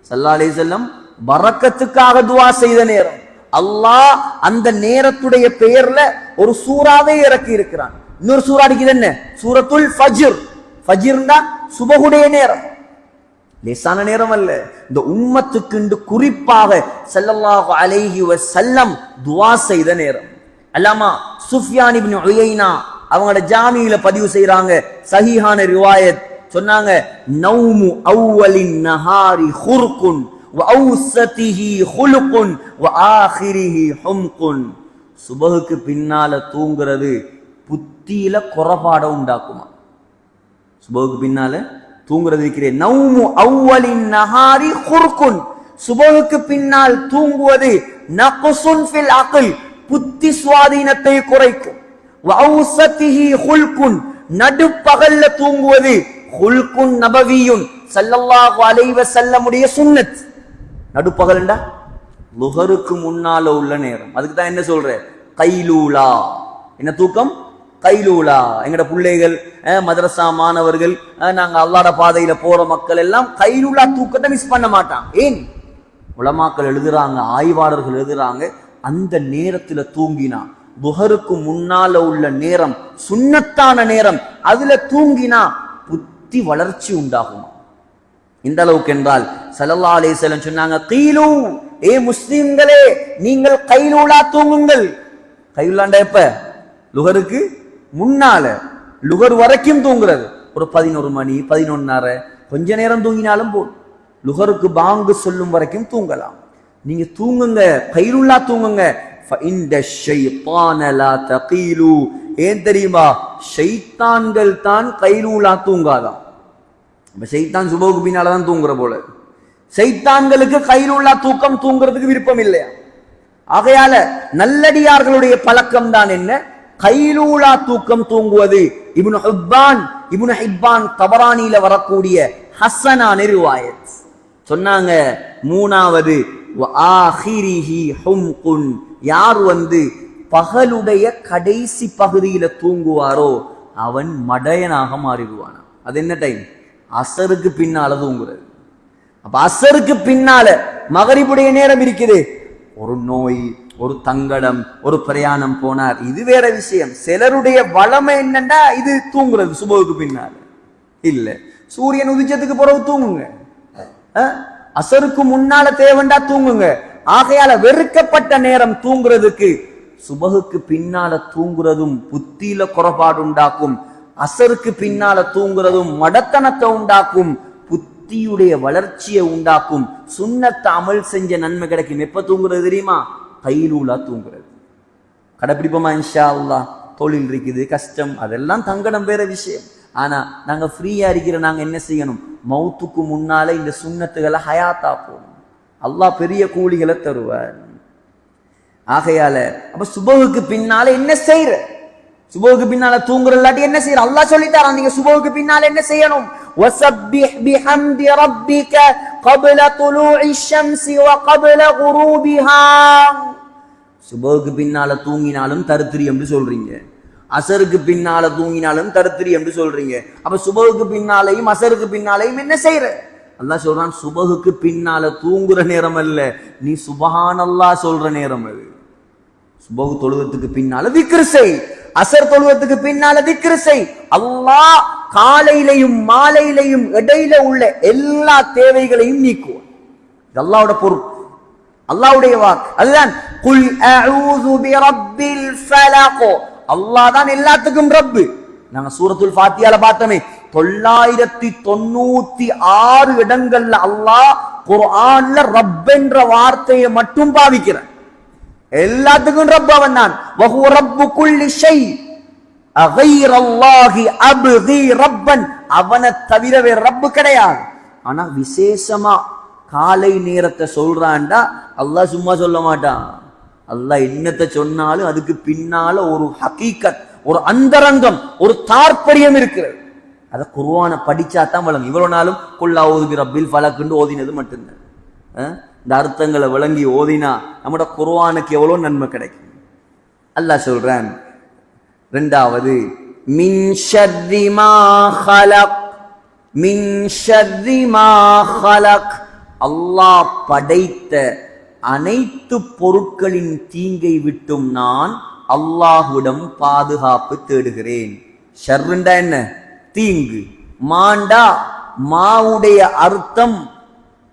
[SPEAKER 2] ஸல்லல்லாஹு அலைஹி வஸல்லம் பரக்கத்துக்காக துஆ செய்த நேரம். அல்லாஹ் அந்த நேரத்துடைய பெயர்ல ஒரு சூறாவே இறக்கி இருக்கிறான். இன்னொரு சூறா இருக்குது, என்ன? சூரத்துல் ஃபஜ்ர். ஃபஜ்ர்னா சுபஹுடைய நேரம், லேசான நேரம் அல்ல. இந்த உம்மத்துக்கு குறிப்பாக ஸல்லல்லாஹு அலைஹி வஸல்லம் துஆ செய்த நேரம். அல்லாமா சுஃப்யான் இப்னு உயைனா அவங்களோட ஜாமியில பதிவு செய்றாங்க, சஹீஹான ரிவாயத். சொன்னாங்க, நௌமு அவ்வலின் நஹாரி ஹுர்குன் வ அவ்ஸதிஹி ஹுலுகுன் வ ஆகிரிஹி ஹும்குன். சுபஹுக்கு பின்னால தூங்குறது புத்தியில குறைபாட உண்டாக்குமா? சுபஹுக்கு பின்னால தூங்குறது இருக்கிறேன். நௌமு அவ்வலின் நஹாரி ஹுர்குன், சுபஹுக்கு பின்னால் தூங்குவது நக்ஸுன் ஃபில் அக்ல், புத்தி சுவாதீனத்தை குறைக்கும். வ அவ்ஸதிஹி ஹுல்குன், நடுப்பகல்ல தூங்குவது ஹுல்குன் நபவியுன், ஸல்லல்லாஹு அலைஹி வஸல்லமுடைய சுன்னத். நடுப்பகல்ண்டா லுஹருக்கு முன்னால உள்ள நேரம். அதுக்கு தான் என்ன சொல்ற? கைலூலா. என்ன தூக்கம்? கைலூலா. எங்கட பிள்ளைகள், மதரசா மாணவர்கள், நாங்க அல்லாஹ்வுடைய பாதையில போற மக்கள் எல்லாம் கைலூலா தூக்கத்தை மிஸ் பண்ண மாட்டாங்க. ஏன்? உலமாக்கள் எழுதுறாங்க, ஆய்வாளர்கள் எழுதுறாங்க, அந்த நேரத்துல தூங்கினா, துஹருக்கு முன்னால உள்ள நேரம் சுன்னத்தான நேரம், அதுல தூங்கினா புத்தி வளர்ச்சி உண்டாகுமா? இந்த அளவுக்கு என்றால் ஸல்லல்லாஹு அலைஹி வஸல்லம் சொன்னாங்க, கீலு, ஏ முஸ்லிம்களே, நீங்கள் கைலூலா தூங்குங்கள். கைலூலாண்டா எப்ப? லுஹருக்கு முன்னால, லுஹர் வரைக்கும் தூங்குறது. ஒரு 11 மணி 11:30 கொஞ்ச நேரம் தூங்கினாலும் போதும். லுஹருக்கு பாங்கு சொல்லும் வரைக்கும் தூங்கலாம். நீங்க தூங்குங்க, கைலூலா தூங்குங்க. ஃபஇன்த ஷைத்தான லா தகீலு, ஏன் தெரியுமா? ஷைத்தான்கள் தான் கைலூலா தூங்காதான். ஷைத்தான் சுபஹுக்கு பின்னால தான் தூங்குற போல. ஷைத்தான்களுக்கு கைலூலா தூக்கம் தூங்குறதுக்கு விருப்பம் இல்லையா? ஆகையால நல்லடியார்களுடைய பழக்கம் தான் என்ன? கைலூலா தூக்கம் தூங்குவது. இப்னு ஹிப்பான் தபரானியில வரக்கூடிய ஹஸனான ரிவாயத். சொன்னாங்க, மூணாவது ஆகிரிஹி ஹும்குன், யார் பகலுடைய கடைசி பகுதியில தூங்குவாரோ அவன் மடையனாக மாறிடுவான். அது என்ன டைம்? அசருக்கு பின்னால தூங்குறது. அப்ப அசருக்கு பின்னால மகரிபுடைய நேரம் இருக்குது. ஒரு நோய், ஒரு தங்கடம், ஒரு பிரயாணம் போனார், இது வேற விஷயம். சிலருடைய வளமை என்னன்னா இது தூங்குறது சுபஹுக்கு பின்னால இல்ல. சூரியன் உதிச்சதுக்கு பிறகு தூங்குங்க, அசருக்கு முன்னால தேவண்டா தூங்குங்க. ஆகையால வெறுக்கப்பட்ட நேரம் தூங்குறதுக்கு சுபஹுக்கு பின்னால தூங்குறதும் புத்தியில குறைபாடு உண்டாக்கும். அசருக்கு பின்னால தூங்குறதும் மடத்தனத்தை உண்டாக்கும், புத்தி புத்தியுடைய வளர்ச்சியை உண்டாக்கும். சுன்னத்தை அமல் செஞ்ச நன்மை கிடைக்கும். எப்ப தூங்குறது தெரியுமா? கைலூலா தூங்குறது. கடைப்பிடிப்போமா? இன்ஷா அல்லாஹ். தொழில் இருக்குது, கஷ்டம், அதெல்லாம் தங்கடம் வேற விஷயம். ஆனா நாங்க ஃப்ரீயா இருக்கிற நாங்க என்ன செய்யணும்? மௌத்துக்கு முன்னால இந்த சுன்னத்துகளை ஹயாத்தா போகணும். அல்லாஹ் பெரிய கூலிகளை தருவார். ஆகையால அப்ப சுபஹுக்கு பின்னால என்ன செய்யற? சுபஹுக்கு பின்னால தூங்குற இல்லாட்டி என்ன செய்யற? அல்லாஹ் சொல்லித்தாரான், நீங்க சுபஹுக்கு பின்னால என்ன செய்யணும்? வஸப்பிஹ் பிஹம்தி ரப்பிக قبل طلوع الشمس وقبل غروبها. சுபஹுக்கு பின்னால தூங்கினாலும் தருத்திரி என்று சொல்றீங்க, அசருக்கு பின்னால தூங்கினாலும் தருத்திரி என்று சொல்றீங்க. அப்ப சுபஹுக்கு பின்னாலையும் அசருக்கு பின்னாலையும் என்ன செய்யற? அல்லாஹ் சொல்றான், சுபஹுக்கு பின்னால தூங்குற நேரம் அல்ல, நீ சுபஹானல்லாஹ் சொல்ற நேரம் அது. சுபஹு தொழுவத்துக்கு பின்னால திக்ர் செய், அசர் தொழுவத்துக்கு பின்னால திக்ர் செய். அல்லாஹ் காலையிலையும் மாலையிலையும் இடையில உள்ள எல்லா தேவைகளையும் நீக்குவான். இது அல்லாஹ்வுடைய பொறுப்பு, அல்லாஹ்வுடைய வாக்கு. அதுதான் குல் அஊது பிரப்பில் ஃபலக். அல்லாஹ் தான் எல்லாத்துக்கும் ரப்பு. நாங்க சூரத்துல் ஃபாத்தியால பார்த்தோமே, 996 இடங்கள்ல அல்லாஹ் குர்ஆன்ல ரப் என்ற வார்த்தையை மட்டும் பாவிக்கிறான். எல்லாத்துக்கும் ரப் அவன் தான். வஹுவ ரப்பு குல்லி ஷை அகைரல்லாஹி அப்கி ரப்பன். அவனை தவிர வேற ரப்பு கிடையாது. ஆனா விசேஷமா காலை நேரத்தை சொல்றான்டா அல்லாஹ் சும்மா சொல்ல மாட்டான். அல்லாஹ் என்னத்தை சொன்னாலும் அதுக்கு பின்னால ஒரு ஹகீகத், ஒரு அந்தரங்கம், ஒரு தாற்பயம் இருக்கிறது. அத குர்ஆனை படிச்சா தான் வழங்கும். இவ்வளவு நாளும் குல் அஊது பிரப்பில் ஃபலக் ஓதினது மட்டும்தான். இந்த அர்த்தங்களை விளங்கி ஓதினா நம்மட குர்ஆனுக்கு எவ்வளவு நன்மை கிடைக்கும். அல்லாஹ் சொல்றான், இரண்டாவது மின் ஷர்ரி மா ஹலக். மின் ஷர்ரி மா ஹலக். அல்லாஹ் படைத்த அனைத்து பொருட்களின் தீங்கை விட்டும் நான் அல்லாஹ்விடம் பாதுகாப்பு தேடுகிறேன். ஷர்ருண்டா என்ன? தீங்கு. மாண்டா மாவுடைய அர்த்தம்,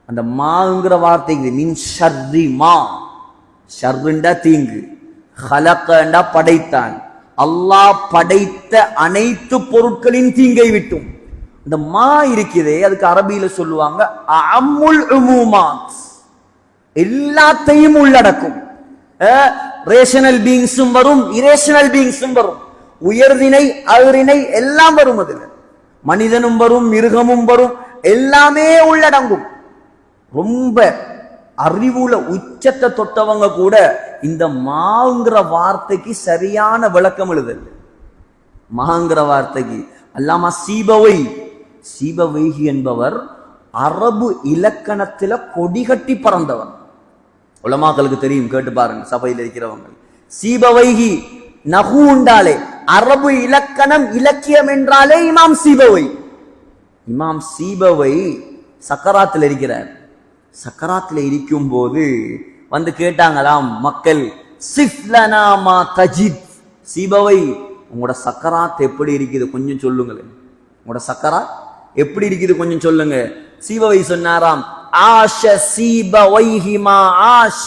[SPEAKER 2] அந்த மாங்கிற வார்த்தைக்கு மின் ஷர்ரி மா. ஷர்ருண்டா தீங்கு, ஹலக்கண்டா படைத்தான். அல்லாஹ் படைத்த அனைத்து பொருட்களின் தீங்கை விட்டும். இந்த மா இருக்குதே, அதுக்கு அரபியில சொல்லுவாங்க அம்முல் உமூமாத், எல்லாத்தையும் உள்ளடக்கும். ரேஷனல் பீயிங்ஸும் வரும், இரேஷனல் பீயிங்ஸும் வரும். உயர்தினை அகிரினை எல்லாம் வரும். அதுல மனிதனும் வரும், மிருகமும் வரும், எல்லாமே உள்ளடங்கும். ரொம்ப அறிவுல உச்சத்தை தொட்டவங்க கூட இந்த மாங்கிற வார்த்தைக்கு சரியான விளக்கம் எழுதல். மாங்கிற வார்த்தைக்கு அல்லாமா சீபவைஹி என்பவர் அரபு இலக்கணத்தில கொடிகட்டி பறந்தவன். உலமாக்களுக்கு தெரியும், கேட்டு பாருங்க சபையில் இருக்கிறவங்க. சீபவைஹி நஹு உண்டாலே அரபு இலக்கணம் இலக்கியம் என்றாலே இமாம் சீபவை. இமாம் சீபவை சக்கராத்தில் இருக்கிறார். சக்கராத்தில் இருக்கும் போது வந்து கேட்டாங்களாம் மக்கள், சிஃப்லனா மா தஜித். சீபவை, உங்களோட சக்கராத் எப்படி இருக்குது கொஞ்சம் சொல்லுங்களேன். உங்களோட சக்கராத் எப்படி இருக்குது கொஞ்சம் சொல்லுங்க. சீபவை சொன்னாராம், ஆஷ சீபவைஹி மா ஆஷ்.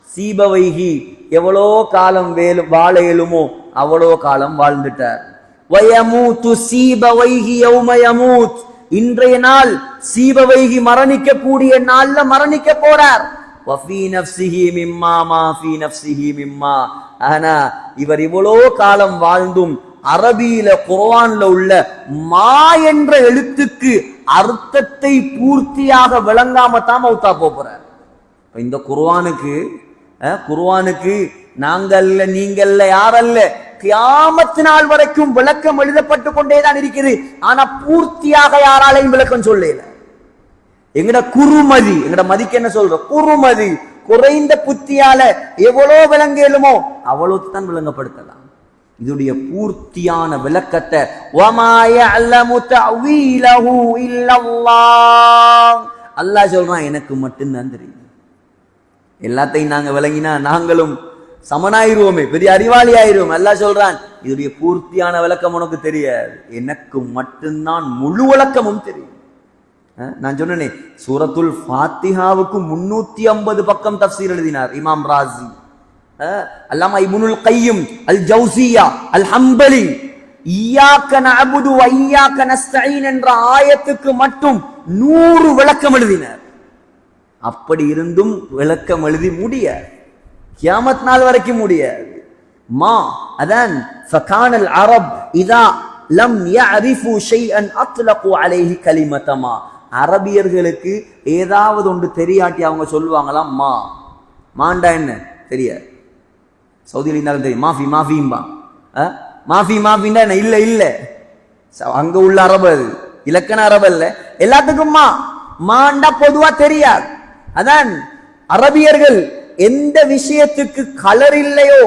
[SPEAKER 2] சீபவைஹி எவ்வளோ காலம் வாழ இயலுமோ அவ்வளோ காலம் வாழ்ந்துட்டார். வயமூது சீபவைஹி யௌம யமூத். இன்றைய நாள் சீபவைஹி மரணிக்க கூடிய நாள்ல மரணிக்க போறார். வஃபீ நஃப்ஸிஹி மிம்மா மா ஃபீ நஃப்ஸிஹி மிம்மா. ஆனா இவர் இவ்வளோ காலம் வாழ்ந்தும் அரபியில குர்ஆன்ல உள்ள மா என்ற எழுத்துக்கு அர்த்தத்தை பூர்த்தியாக விளங்காம தான் மௌத்தா போறார். இந்த குர்ஆனுக்கு நாங்கல்ல நீங்கல்ல யாரல்ல, கியாமத் நாள் வரைக்கும் விளக்கம் எழுதப்பட்டு கொண்டேதான் இருக்குது. ஆனா பூர்த்தியாக யாராலையும் விளக்கம் சொல்லல. எங்கட குறுமதி, எங்கட மதிக்கு என்ன சொல்ற? குறுமதி, குறைந்த புத்தியால எவ்வளோ விளங்கலுமோ அவ்வளவு தான் விளங்கப்படுத்தலாம். இதுடைய பூர்த்தியான விளக்கத்தை வமா யஅலமு தஅவீலஹு இல்லல்லாஹ். அல்லாஹ் சொல்றான், எனக்கு மட்டும்தான் தெரியும். எல்லாத்தையும் நாங்க விளங்கினா நாங்களும் சமனாயிருவோமே, பெரிய அறிவாளி ஆயிருவோம். அல்லாஹ் சொல்றான், இதுடைய பூர்த்தியான விளக்கம் உனக்கு தெரியாது, எனக்கு மட்டும்தான் முழு விளக்கமும் தெரியும். நான் சொன்னேனே, சூரத்துல் ஃபாத்திஹாவுக்கு 350 பக்கம் தஃப்சீர் எழுதினார் இமாம் ராஸி. அல்லாமா இப்னுல் கையும் அல் ஜௌசியா அல் ஹம்பலி இய்யாக நஅபுது வ இய்யாக நஸ்தஈன் என்ற ஆயத்துக்கு மட்டும் 100 விளக்கம் எழுதினார். அப்படி இருந்தும் விளக்கம் எழுதி முடியாது, கியாமத் நாள் வரைக்கும் முடியாது. அதான் ஃபகானல் அரப் இதா லம் யஅரிஃபு ஷைஅன் அத்லகு அலைஹி கலிமத்தமா. அரபியர்களுக்கு ஏதாவது ஒன்று தெரியாட்டி அவங்க சொல்லுவாங்களாம் மாண்டா என்ன தெரியாது. சவுதியில் இருந்தாலும் தெரியும் மாஃபி மாஃபிம்பா. மாஃபி மாஃபின்னா என்ன? இல்ல இல்ல, அங்க உள்ள அரபு, அது இலக்கண அரபு இல்ல. எல்லாத்துக்கும் மாண்டா பொதுவா தெரியாது. அதான் அரபியர்கள் எந்த விஷயத்துக்கு கலர் இல்லையோ,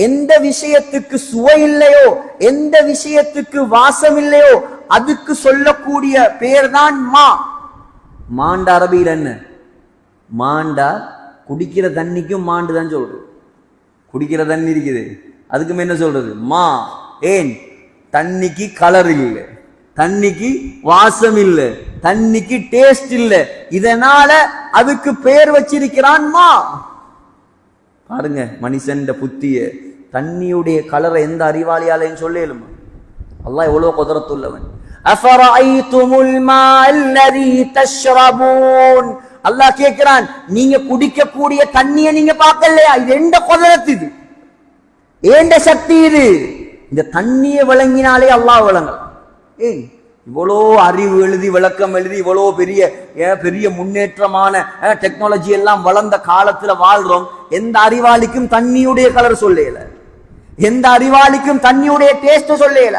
[SPEAKER 2] எந்த விஷயத்துக்கு சுவை இல்லையோ, எந்த விஷயத்துக்கு வாசம் இல்லையோ அதுக்கு சொல்லக்கூடிய பேர் தான் மாண்டா. அரபியில் என்ன மாண்டா? குடிக்கிற தண்ணிக்கும் மாண்டு தான் சொல்றது. குடிக்கிற தண்ணி இருக்குது, அதுக்கும் என்ன சொல்றது? ஏன்? தண்ணிக்கு கலர் இல்லை, தண்ணிக்கு வாசம் இல்லை, தண்ணிக்கு டேஸ்ட் இல்லை, இதனால அதுக்கு பேர் வச்சிருக்கிறான் பாருங்க மனுஷன் புத்திய. தண்ணியுடைய கலரை எந்த அறிவாளியாலையும் சொல்லேலுமா? அல்லாஹ் எவ்வளவு குதிரத்துள்ளவன். அஃபரஐதுமுல் மால்லதி தஷ்ரபூன். அல்லாஹ் கேட்கிறான், நீங்க குடிக்கக்கூடிய தண்ணியை நீங்க பார்க்கலையா? இது எந்த குதிரத்து, இது ஏண்ட சக்தி இது. இந்த தண்ணியை விளங்கினாலே அல்லாஹ் விளங்கலாம். ஏன் இவ்வளோ அறிவு எழுதி விளக்கம் எழுதி இவ்வளோ பெரிய பெரிய முன்னேற்றமான டெக்னாலஜி எல்லாம் வளர்ந்த காலத்துல வாழ்றோம். எந்த அறிவாளிக்கும் தண்ணியுடைய கலர் சொல்லல, எந்த அறிவாளிக்கும் தண்ணியுடைய டேஸ்ட் சொல்லல,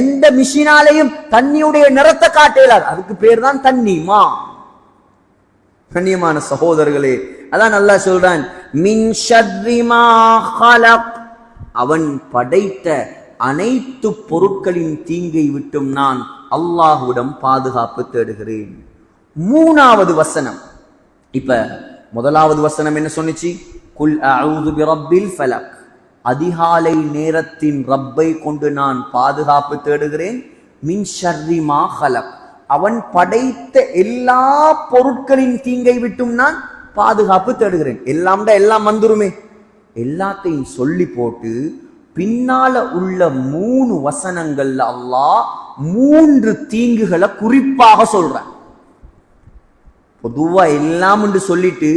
[SPEAKER 2] எந்த மிஷினாலையும் தண்ணியுடைய நிறத்தை காட்டலாது. அதுக்கு பேர் தான் தண்ணி. கண்ணியமான சகோதரர்களே, அதான் அல்லாஹ் சொல்றான், மின் ஷர்ரி மா ஹலக். அவன் படைத்த அனைத்து பொருட்களின் தீங்கை விட்டும் நான் அல்லாஹ்விடம் பாதுகாப்பு தேடுகிறேன். 3வது வசனம். இப்ப முதலாவது வசனம் என்ன சொன்னிச்சு? குல் அஊது பிரப்பில் ஃபலக். அதிகாலை நேரத்தின் ரப்பை கொண்டு நான் பாதுகாப்பு தேடுகிறேன். மின் ஷர்ரி மா ஹலக். அவன் படைத்த எல்லா பொருட்களின் தீங்கை விட்டும் நான் பாதுகாப்பு தேடுகிறேன். எல்லாம் வந்துருமே, எல்லாத்தையும் சொல்லி போட்டு பின்னால உள்ள 3 வசனங்கள்ல அல்லாஹ் 3 தீங்குகளை குறிப்பாக சொல்றான். பொதுவா எல்லாம் என்று சொல்லிட்டு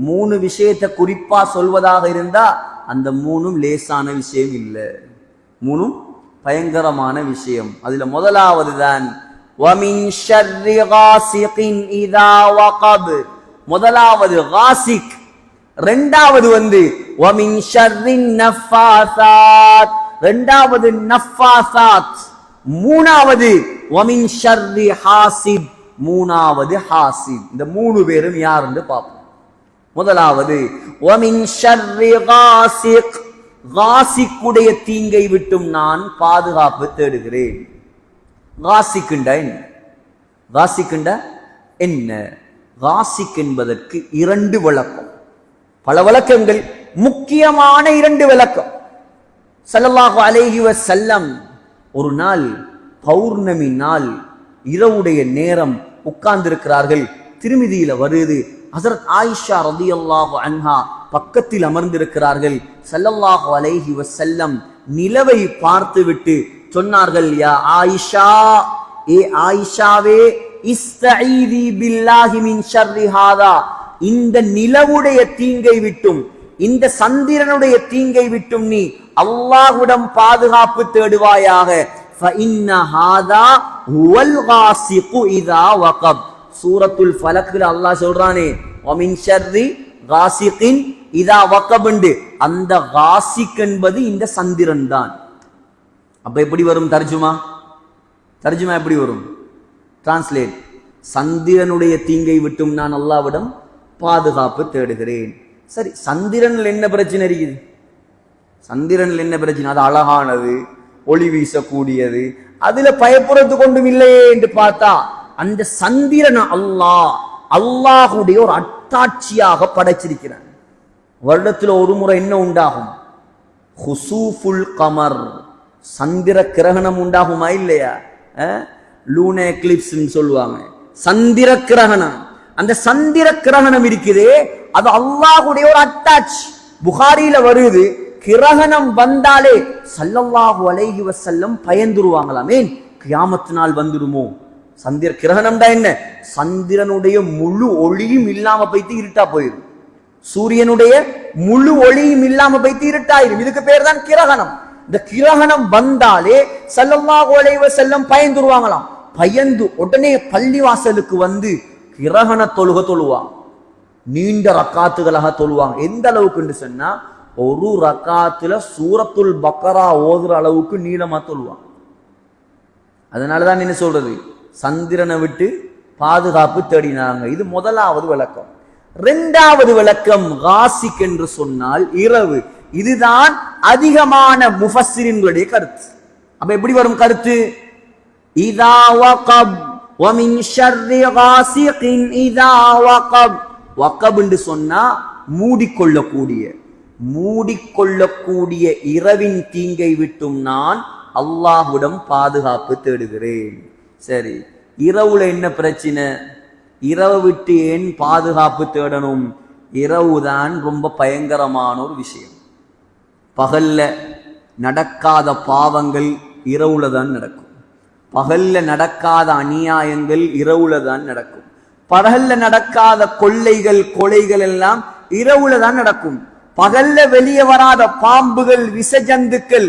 [SPEAKER 2] 3 விஷயத்தை குறிப்பா சொல்வதாக இருந்தா அந்த 3ம் லேசான விஷயம் இல்லை, 3ம் பயங்கரமான விஷயம். அதுல முதலாவது தான் وَمِنْ شَرِّ غَاسِقٍ إِذَا وَقَبَ. முதலாவது غاسق. இரண்டாவது وَمِنْ شَرِّ النَّفَّاثَاتِ. இரண்டாவது நஃபாசாத். மூணாவது وَمِنْ شَرِّ حَاسِدٍ. மூணாவது ஹாசித். இந்த 3 பேரும் யார் என்று பார்ப்போம். முதலாவது وَمِنْ شَرِّ غَاسِقٍ. غاسிக்குடைய தீங்கை விட்டும் நான் பாதுகாப்பு தேடுகிறேன். காசிக்குண்டா என்ன? காசிக்குண்டா என்ன? காசிக் என்பதற்கு 2 விளக்கம், பல விளக்கங்கள், முக்கியமான 2 விளக்கம். ஸல்லல்லாஹு அலைஹி வஸல்லம் ஒரு நாள் பௌர்ணமி நாள் இரவுடைய நேரம் உட்கார்ந்திருக்கிறார்கள். திருமிதியில வருது, ஹஜ்ரத் ஆயிஷா ரலியல்லாஹு அன்ஹா பக்கத்தில் அமர்ந்திருக்கிறார்கள். ஸல்லல்லாஹு அலைஹி வஸல்லம் நிலவை பார்த்துவிட்டு சொன்னார்கள், யா ஆயிஷா, ஏ ஆயிஷாவே, இஸ்தஈதி பில்லாஹி மின் ஷர்ரி ஹாதா. இந்த நிலவுடைய தீங்கை விட்டும் இந்த சந்திரனுடைய தீங்கை விட்டும் நீ அல்லாஹ்விடம் பாதுகாப்பு தேடுவாயாக. ஃபஇன்ன ஹாதா ஹுவல் காசிகு இதா வகப். சூரத்துல் ஃபலக்ல அல்லாஹ் சொல்றானே, வமின் ஷர்ரி காசிகின் இதா வகப். அந்த காசிக் என்பது இந்த சந்திரன் தான். அப்ப எப்படி வரும் தர்ஜுமா? தர்ஜுமா எப்படி வரும்? டிரான்ஸ்லேட். சந்திரனுடைய தீங்கை விட்டும் நான் அல்லாஹ்விடம் பாதுகாப்பு தேடுகிறேன். சரி, சந்திரன்ல என்ன பிரச்சனை இருக்குது? சந்திரன்ல என்ன பிரச்சனை? அது அழகானது, ஒளி வீசக்கூடியது, அதுல பயப்புறது கொண்டும் இல்லையே என்று பார்த்தா அந்த சந்திரன் அல்லாஹுடைய ஒரு அட்டாட்சியாக படைச்சிருக்கிறான். வருடத்துல ஒரு முறை என்ன உண்டாகும்? ஹுசூஃபுல் கமர், சந்திர கிரகணம் உண்டாகுமா இல்லையா? லூனா எக்லிப்ஸ் சொல்லுவாங்க, சந்திர கிரகணம். அந்த சந்திர கிரகணம் இருக்குதே, அது அல்லாஹ்வுடைய ஒரு அட்டாச். புகாரியில வருது, கிரகணம் வந்தாலே ஸல்லல்லாஹு அலைஹி வஸல்லம் பயந்துருவாங்களாம். ஏன்? கியாமத் நாள் வந்துடுமோ, கிரகணம்டா என்ன? சந்திரனுடைய முழு ஒளியும் இல்லாம போயிட்டு இருட்டா போயிடும். சூரியனுடைய முழு ஒளியும் இல்லாம போயிட்டு இருட்டாயிரும். இதுக்கு பேர் தான் கிரகணம். இந்த கிரகணம் வந்தாலே ஸல்லல்லாஹு அலைஹி வஸல்லம் பயந்துருவாங்களாம். பயந்து உடனே பள்ளிவாசலுக்கு வந்து கிரகண தொழுவாங்க. நீண்ட ரக்காத்துகளாக தொழுவாங்க. எந்த அளவுக்கு சொன்னா ஒரு ரக்காத்துல சூரத்துல் பக்கரா ஓதுற அளவுக்கு நீளமா தொழுவாங்க. அதனாலதான் என்ன சொல்றது, சந்திரனை விட்டு பாதுகாப்பு தேடினாங்க. இது முதலாவது விளக்கம். இரண்டாவது விளக்கம் காசிக் என்று சொன்னால் இரவு. இதுதான் அதிகமான முஃபஸ்ஸிரின்களுடைய கருத்து. அப்ப எப்படி வரும் கருத்து? இதா வகப் வ மின் ஷர்ரி காசிகின் இதா வகப். வகப் என்று சொன்னா மூடிக்கொள்ளக்கூடிய இரவின் தீங்கை விட்டும் நான் அல்லாஹ்விடம் பாதுகாப்பு தேடுகிறேன். சரி, இரவுல என்ன பிரச்சனை? இரவு விட்டு ஏன் பாதுகாப்பு தேடணும்? இரவுதான் ரொம்ப பயங்கரமான ஒரு விஷயம். பகல்ல நடக்காத பாவங்கள் இரவுல தான் நடக்கும். பகல்ல நடக்காத அநியாயங்கள் இரவுல தான் நடக்கும். பகல்ல நடக்காத கொலைகள் எல்லாம் இரவுல தான் நடக்கும். பகல்ல வெளியே வராத பாம்புகள், விஷஜந்துக்கள்,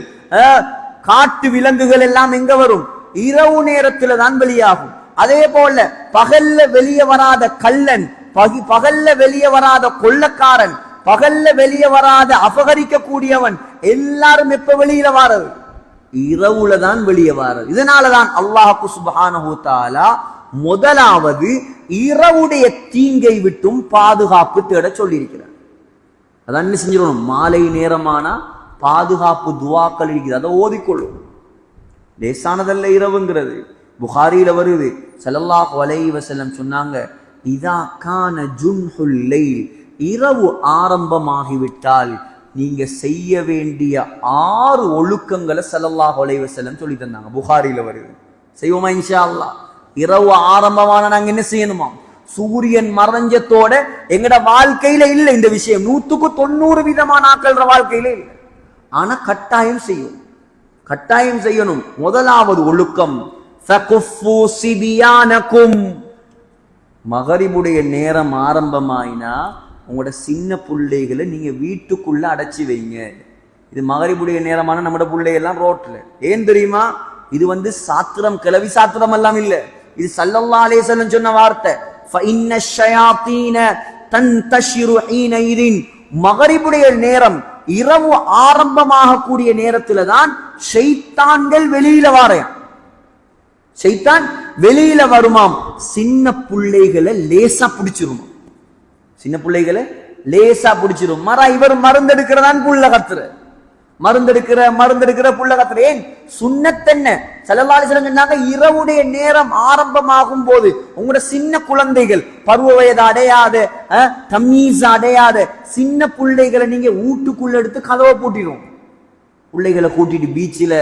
[SPEAKER 2] காட்டு விலங்குகள் எல்லாம் எங்க வரும்? இரவு நேரத்துல தான் வெளியாகும். அதே போல பகல்ல வெளியே வராத கள்ளன், பகல்ல வெளியே வராத கொள்ளக்காரன், பகல்ல வெளியே வராத அபகரிக்க கூடியவன் எல்லாரும் எப்ப வெளியில வாரது? இரவுல தான் வெளியே வாரது. இதனாலதான் அல்லாஹ் சுப்ஹானஹு வ தஆலா முதலாவது இரவுடைய தீங்கை விட்டும் பாதுகாப்பு தேட சொல்லியிருக்கிறார். அதான் என்ன செஞ்சிடணும்? மாலை நேரமானா பாதுகாப்பு துவாக்கள் இருக்குது, அதை ஓதிக்கொள்ளும். லேசானதல்ல இரவுங்கிறது. புகாரியில வருது, ஸல்லல்லாஹு அலைஹி வஸல்லம் சொன்னாங்க, இதா கான ஜுன்ஹுல் லைல், இரவு ஆரம்பமாகிவிட்டால் நீங்க செய்ய வேண்டிய 6 ஒழுக்கங்களை ஸல்லல்லாஹு அலைஹி வஸல்லம் சொல்லி தந்தாங்க. புகாரியில வருது. செய்வோமா இன்ஷா அல்லாஹ்? இரவு ஆரம்பமான நாங்க என்ன செய்யணுமா? சூரியன் மறைஞ்சத்தோட எங்கட வாழ்க்கையில இல்ல இந்த விஷயம். 100% விதமான ஆக்கள்ற வாழ்க்கையில இல்லை. ஆனா கட்டாயம் செய்யணும். முதலாவது ஒழுக்கம், ஃபகுஃபு சிபியானகும். மகரிபுடைய நேரம் ஆரம்பமாயினா உங்களோட சின்ன பிள்ளைகளை நீங்க வீட்டுக்குள்ள அடைச்சி வைங்க. இது மகரிபுடைய நேரமான நம்மட பிள்ளைகள்லாம் ரோட்ல. ஏன் தெரியுமா? இது சாத்திரம், கிளவி சாத்திரம் எல்லாம் இல்ல. இது ஸல்லல்லாஹு அலைஹி வஸல்லம் சொன்ன வார்த்தை. ஃபஇன்ன ஷயாத்தீன தன்தஷிரு ஹீனைதின். மகரிபுடைய நேரம், இரவு ஆரம்பமாக கூடிய நேரத்துல தான் ஷைத்தான்கள் வெளியில வாரையாம். ஷைத்தான் வெளியில வருமாம். சின்ன பிள்ளைகளை லேசா பிடிச்சிருமா. மரா இவர் மருந்தெடுக்கிறதான் புள்ள கத்துற, மருந்தெடுக்கிற புள்ள கத்துற. ஏன்? சுன்னத் என்ன? ஸல்லல்லாஹு அலைஹி வஸல்லம் சொன்னாங்க, இரவுடைய நேரம் ஆரம்பமாகும் போது உங்களோட சின்ன குழந்தைகள், பருவ வயது அடையாத, தமீஸ் அடையாத சின்ன பிள்ளைகளை நீங்க வீட்டுக்குள்ள எடுத்து கதவை பூட்டிடும். பிள்ளைகளை கூட்டிட்டு பீச்சில்,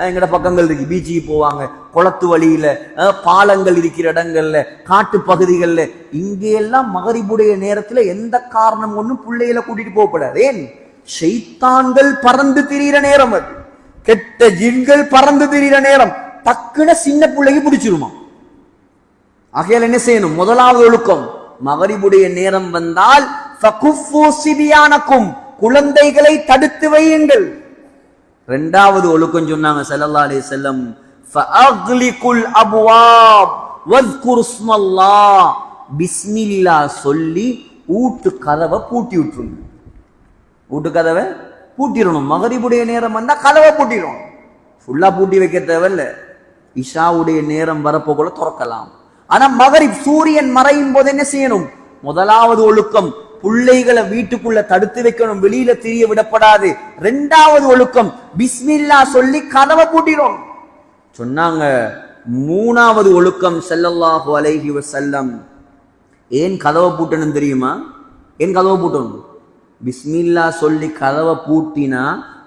[SPEAKER 2] எங்கட பக்கங்கள் இருக்கு, பீச்சுக்கு போவாங்க. குளத்து வழியில, பாலங்கள் இருக்கிற இடங்கள்ல, காட்டு பகுதிகளில், இங்கெல்லாம் மகரிபுடைய நேரத்துல எந்த காரணம் ஒன்றும் பிள்ளைகளை கூட்டிட்டு போகப்படாது. ஏன்? ஷைத்தான்கள் பறந்து திரியிற நேரம், அது கெட்ட ஜின்கள் பறந்து திரியிற நேரம். டக்குன்னு சின்ன பிள்ளைக்கு பிடிச்சிருமா. ஆகையால் என்ன செய்யணும்? முதலாவது ஒழுக்கம், மகரிபுடைய நேரம் வந்தால் ஃபகுஃபு சிபியானகும், குழந்தைகளை தடுத்து வையுங்கள். இரண்டாவது ஒழுக்கம் சொன்னாங்க ஸல்லல்லாஹு அலைஹி வஸல்லம், ஃபஅக்லிகுல் அப்வாப் வஸ்குர் இஸ்மல்லாஹ், பிஸ்மில்லாஹ் சொல்லி ஊட்டு கதவை பூட்டி விட்டுருங்க. வீட்டு கதவை பூட்டிடணும். மகரிபுடைய நேரம் வந்தா கதவை பூட்டிடும். ஃபுல்லா பூட்டி வைக்க தேவையில்ல. இஷாவுடைய நேரம் வரப்போ கூட திறக்கலாம். ஆனா மகரிப் சூரியன் மறையும் போது என்ன செய்யணும்? முதலாவது ஒழுக்கம், பிள்ளைகளை வீட்டுக்குள்ள தடுத்து வைக்கணும், வெளியில திரிய விடப்படாது. இரண்டாவது ஒழுக்கம், பிஸ்மில்லாஹ் சொல்லி கதவை பூட்டிடும் சொன்னாங்க. மூணாவது ஒழுக்கம், ஸல்லல்லாஹு அலைஹி வஸல்லம் ஏன் கதவை பூட்டணும் தெரியுமா? ஏன் கதவை பூட்டணும்? பிஸ்மில்லா சொல்லி கதவை பூட்டினா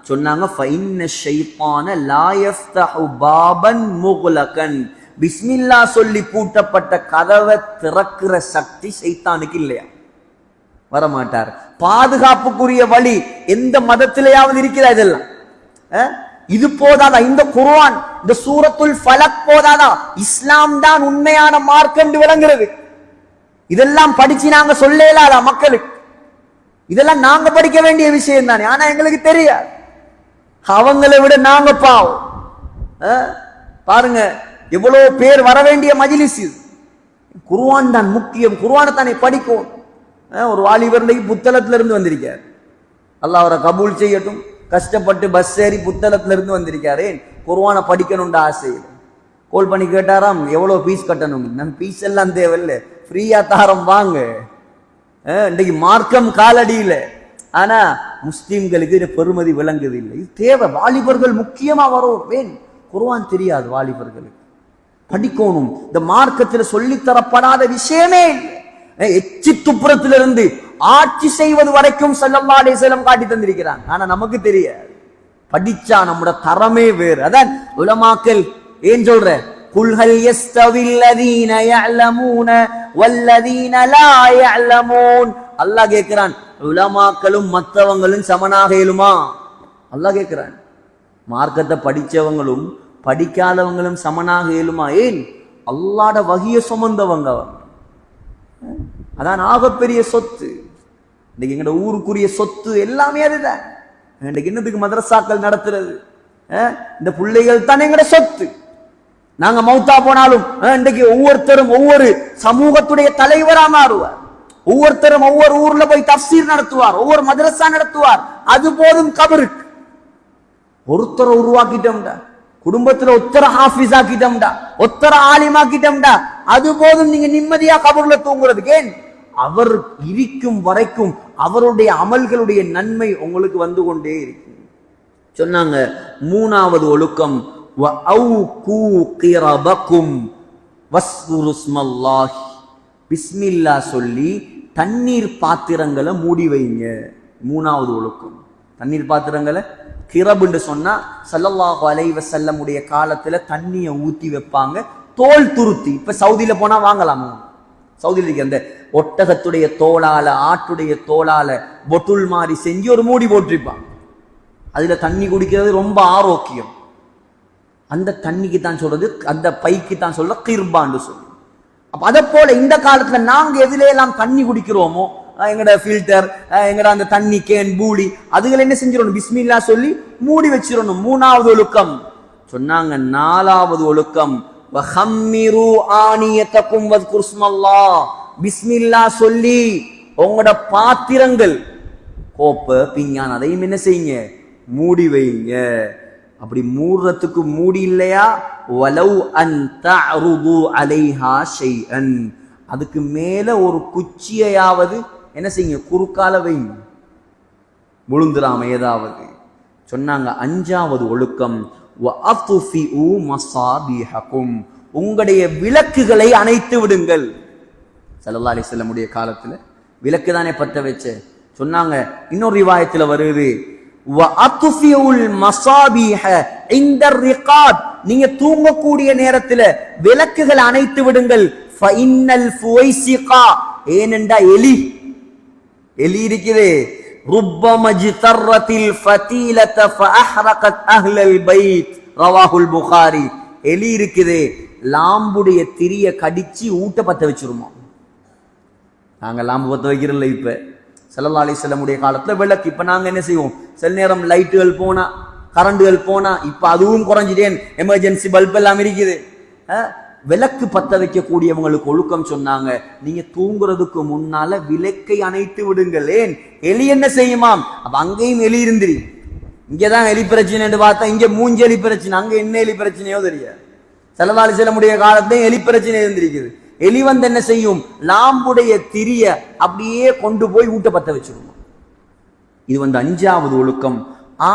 [SPEAKER 2] சொன்னாங்க, ஃபஇன்ன ஷைத்தான லா யஃப்தஹு பாபன் முக்லகன். பிஸ்மில்லா சொல்லி பூட்டப்பட்ட கதவை திறக்கிற சக்தி ஷைத்தானுக்கு இல்லையா, வரமாட்டார். பாதுகாப்புக்குரிய வழி எந்த மதத்திலேயாவது இருக்கிறா? இதெல்லாம் இது போதாதா? இந்த குர்ஆன், இந்த சூரத்துல் ஃபலக் போதாதா? இஸ்லாம் தான் உண்மையான மார்க்கம் என்று விளங்குறது. இதெல்லாம் படிச்சு நாங்க சொல்லலாதா மக்களுக்கு? இதெல்லாம் நாங்க படிக்க வேண்டிய விஷயம் தானே. ஆனா எங்களுக்கு தெரியாது. அவங்களை விட நாங்க பாவம். பாருங்க, எவ்வளவு பேர் வர வேண்டிய மஜ்லிஸ் இது. குர்ஆன் தான் முக்கியம். குர்ஆனை தானே படிக்கும். ஒரு வாலிபர் புத்தளத்துல இருந்து வந்திருக்கார். அல்லாஹ் அவரை கபூல் செய்யட்டும். கஷ்டப்பட்டு பஸ் ஏறி புத்தளத்துல இருந்து வந்திருக்காரு. குர்ஆனை படிக்கணும்ன்ற ஆசையில் கோல் பண்ணி கேட்டாராம், எவ்வளவு பீஸ் கட்டணும்? நம்ம பீஸ் எல்லாம் தேவையில்லை, ஃப்ரீயா தாரம் வாங்க. இன்றைக்கு மார்க்கம் காலடியில. ஆனா முஸ்லிம்களுக்கு இது பெருமதி விளங்குது இல்லை. இது தேவை. வாலிபர்கள் முக்கியமா வரும். ஏன் குர்ஆன் தெரியாது வாலிபர்களுக்கு? படிக்கணும். இந்த மார்க்கத்தில் சொல்லித்தரப்படாத விஷயமே இல்லை. எச்சி துப்புரத்திலிருந்து ஆட்சி செய்வது வரைக்கும் ஸல்லல்லாஹு அலைஹி வஸல்லம் காட்டி தந்திருக்கிறாங்க. ஆனா நமக்கு தெரியாது. படிச்சா நம்முடைய தரமே வேறு. அதான் உலமாக்கள் ஏன் சொல்ற, குல் ஹல் யஸ்தவில் லதீன யஅலமூன வல்லதீன லா யஅலமூன். அல்லாஹ் கேட்கிறான், உலமாக்களும் மற்றவங்களும் சமனாக இயலுமா? அல்லாஹ் கேட்கிறான். மார்க்கத்தை படிச்சவங்களும் படிக்காதவங்களும் சமனாக இயலுமா? ஏன்? அல்லாஹ்ட வஹிய சுமந்தவங்க. அதான் ஆகப்பெரிய சொத்து. இன்னைக்கு எங்கட ஊருக்குரிய சொத்து எல்லாமே அதுதான். இன்னைக்கு என்னத்துக்கு மதரசாக்கள் நடத்துறது? இந்த பிள்ளைகள் தான் எங்கட சொத்து. நாங்க மௌத்தா போனாலும் இன்றைக்கு ஒவ்வொருத்தரும் ஒவ்வொரு சமூகத்துடைய தலைவரா மாறுவார். ஒவ்வொருத்தரும் ஒவ்வொரு ஊர்ல போய் தஃப்சீர் நடத்துவார், ஒவ்வொரு மதரசா நடத்துவார். அது போதும் கபருக்கு. ஒருத்தரை உருவாக்கிட்டோம்டா, குடும்பத்துல ஒத்தர ஹாஃபிஸ் ஆக்கிட்டோம்டா, ஒத்தர ஆலிமாக்கிட்டோம்டா, அது போதும் நீங்க நிம்மதியா கபர்ல தூங்குறதுக்கு. ஏன்? அவர் இருக்கும் வரைக்கும் அவருடைய அமல்களுடைய நன்மை உங்களுக்கு வந்து கொண்டே இருக்கு. சொன்னாங்க மூணாவது ஒழுக்கம், பிஸ்மில்லா சொல்லி தண்ணீர் பாத்திரங்களை மூடி வைங்க. மூணாவது ஒழுக்கம். தண்ணீர் பாத்திரங்களை கிரபுன்னு சொன்னா ஸல்லல்லாஹு அலைஹி வஸல்லம் உடைய காலத்துல தண்ணியை ஊத்தி வைப்பாங்க, தோல் துருத்தி. இப்ப சவுதியில போனா வாங்கலாமா? சவுதியில இருக்க அந்த ஒட்டகத்துடைய தோளால ஆட்டுடைய தோளால பொட்டுல் மாதிரி செஞ்சு ஒரு மூடி போட்டிருப்பாங்க. அதுல தண்ணி குடிக்கிறது ரொம்ப ஆரோக்கியம். அந்த தண்ணிக்கு தான் சொல்றது, அந்த பைக்கு தான் சொல்ற கிர்பான்னு சொல்லி. அப்ப அதை போல இந்த காலத்துல நாங்க எதுல எல்லாம் தண்ணி குடிக்கிறோமோ, எங்கட ஃபில்டர், எங்கட அந்த தண்ணி கேன், பூலி, அதுகளை என்ன செஞ்சிடணும்? பிஸ்மில்லா சொல்லி மூடி வச்சிடணும். மூணாவது ஒழுக்கம். சொன்னாங்க நாலாவது ஒழுக்கம், வஹம்மிரு ஆனியதகும் வஸ்குர்ஸ்மல்லாஹ். பிஸ்மில்லா சொல்லி உங்களோட பாத்திரங்கள், கோப்ப பிஞ்ஞான், அதையும் என்ன செய்யுங்க? மூடி வைங்க. அப்படி மூடுறதுக்கு மூடி இல்லையா, வலவ் அன் தஅருது அலைஹா ஷைஅன், அதுக்கு மேல ஒரு குச்சியையாவது என்ன செய்யுங்க? குறுக்கால வைங்க, விழுந்துராம ஏதாவது. சொன்னாங்க அஞ்சாவது ஒழுக்கம், வஅத்ஃபிஉ மஸாபிஹகும், உங்களுடைய விளக்குகளை அணைத்து விடுங்கள். ஸல்லல்லாஹு அலைஹி வஸல்லம் உடைய காலத்துல விளக்கு தானே பத்த வச்ச. சொன்னாங்க இன்னொரு ரிவாயத்துல வருது, வஅத்ஃபிஉல் மஸாபிஹ இன்தர் ரிகாத், நீங்க தூங்கக்கூடிய நேரத்துல விளக்குகளை அணைத்து விடுங்கள். ஃபஇன்னல் ஃபுவைசிகா, ஏனெண்டா எலி இருக்குது, ருப்பமஜ்தரத்தில் ஃபதீலத ஃபஅஹ்ரகத் அஹ்லல் பைத், ரவாஹுல் புகாரி. எலி இருக்குது, லாம்புடைய திரிய கடிச்சு ஊட்ட பத்த வச்சிருமா. நாங்க லாம்பு பத்த வைக்கிறோம்ல. இப்ப ஸல்லல்லாஹு அலைஹி வஸல்லம் உடைய காலத்துல விளக்கு. இப்ப நாங்க என்ன செய்வோம்? சில நேரம் லைட்டுகள் போனா, கரண்டுகள் போனா, இப்ப அதுவும் குறைஞ்சிட்டேன், எமர்ஜென்சி பல்ப் எல்லாம் இருக்குது. விளக்கு பத்த வைக்கக்கூடியவங்களுக்கு ஒழுக்கம் சொன்னாங்க, நீங்க தூங்குறதுக்கு முன்னால விளக்கை அணைத்து விடுங்கள். ஏன்? எலி என்ன செய்யுமாம்? அப்ப அங்கேயும் எலி இருந்திரி. இங்கதான் எலி பிரச்சனை பார்த்தா இங்க மூஞ்சி எலி பிரச்சனை, அங்க என்ன எலி பிரச்சனையோ தெரியாது. ஸல்லல்லாஹு அலைஹி வஸல்லம் உடைய காலத்தையும் எலி பிரச்சனை இருந்திருக்குது. எலி வந்து என்ன செய்யும்? லாம்புடைய திரிய அப்படியே கொண்டு போய் ஊட்ட பத்த வச்சிருவோம். இது வந்து அஞ்சாவது ஒழுக்கம்.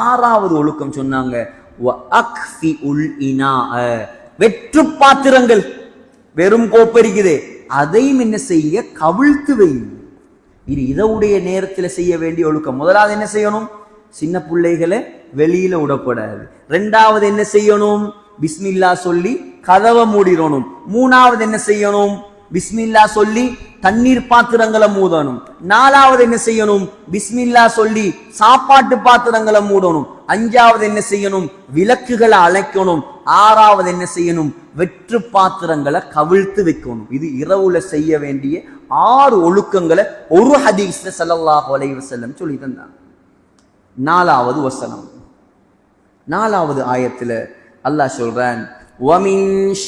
[SPEAKER 2] ஆறாவது ஒழுக்கம் சொன்னாங்க, வெற்று பாத்திரங்கள், வெறும் கோப்பை இருக்குது, அதையும் என்ன செய்ய? கவிழ்த்து வைங்க. இது இதவுடைய நேரத்தில் செய்ய வேண்டிய ஒழுக்கம். முதலாவது என்ன செய்யணும்? சின்ன பிள்ளைகளை வெளியில விடப்படாது. ரெண்டாவது என்ன செய்யணும்? பிஸ்மில்லா சொல்லி கதவை மூடிடணும். மூணாவது என்ன செய்யணும்? பிஸ்மில்லா சொல்லி தண்ணீர் பாத்திரங்களை மூடணும். 4வது என்ன செய்யணும்? பிஸ்மில்லா சொல்லி சாப்பாட்டு பாத்திரங்களை மூடணும். 5வது என்ன செய்யணும்? விளக்குகளை அணைக்கணும். 6வது என்ன செய்யணும்? வெற்று பாத்திரங்களை கவிழ்த்து வைக்கணும். இது இரவுல செய்ய வேண்டிய 6 ஒழுக்கங்களை ஒரு ஹதீஸ்ல ஸல்லல்லாஹு அலைஹி வஸல்லம் சொல்லி தந்தாங்க. 4வது வசனம், 4வது ஆயத்துல அல்லாஹ் சொல்றான், وَمِن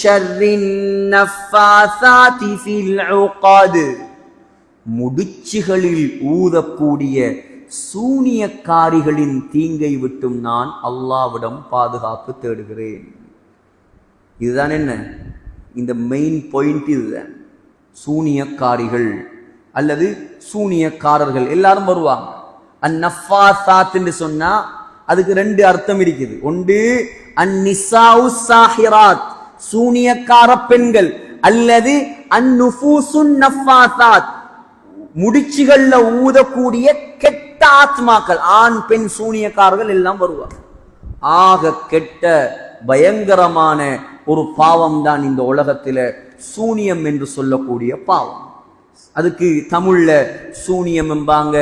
[SPEAKER 2] شَرِّ النَّفَّاثَاتِ فِي الْعُقَدِ, முடிச்சுகளில் ஊதக்கூடிய சூனியக்காரிகளின் தீங்கை விட்டும் நான் அல்லாஹ்விடம் பாதுகாப்பு தேடுகிறேன். இதுதான் என்ன, இந்த மெயின் பாயிண்ட் இதுதான். சூனியக்காரிகள் அல்லது சூனியக்காரர்கள் எல்லாரும் வருவாங்க. அந்நஃபாசாத் என்று சொன்னா அதுக்கு 2 அர்த்தம் இருக்குது. ஒன்று அந்நிசாஉ சாஹிராத், சூனியக்கார பெண்கள், அல்லது அந்நுஃபூசுன் நஃபாசாத், முடிச்சுகள்ல ஊதக்கூடிய கெட்ட ஆத்மாக்கள், ஆண் பெண் சூனியக்காரர்கள் எல்லாம் வருவாங்க. ஆக கெட்ட பயங்கரமான ஒரு பாவம் தான் இந்த உலகத்தில சூனியம் என்று சொல்லக்கூடிய பாவம். அதுக்கு தமிழ்ல சூனியம் என்பாங்க,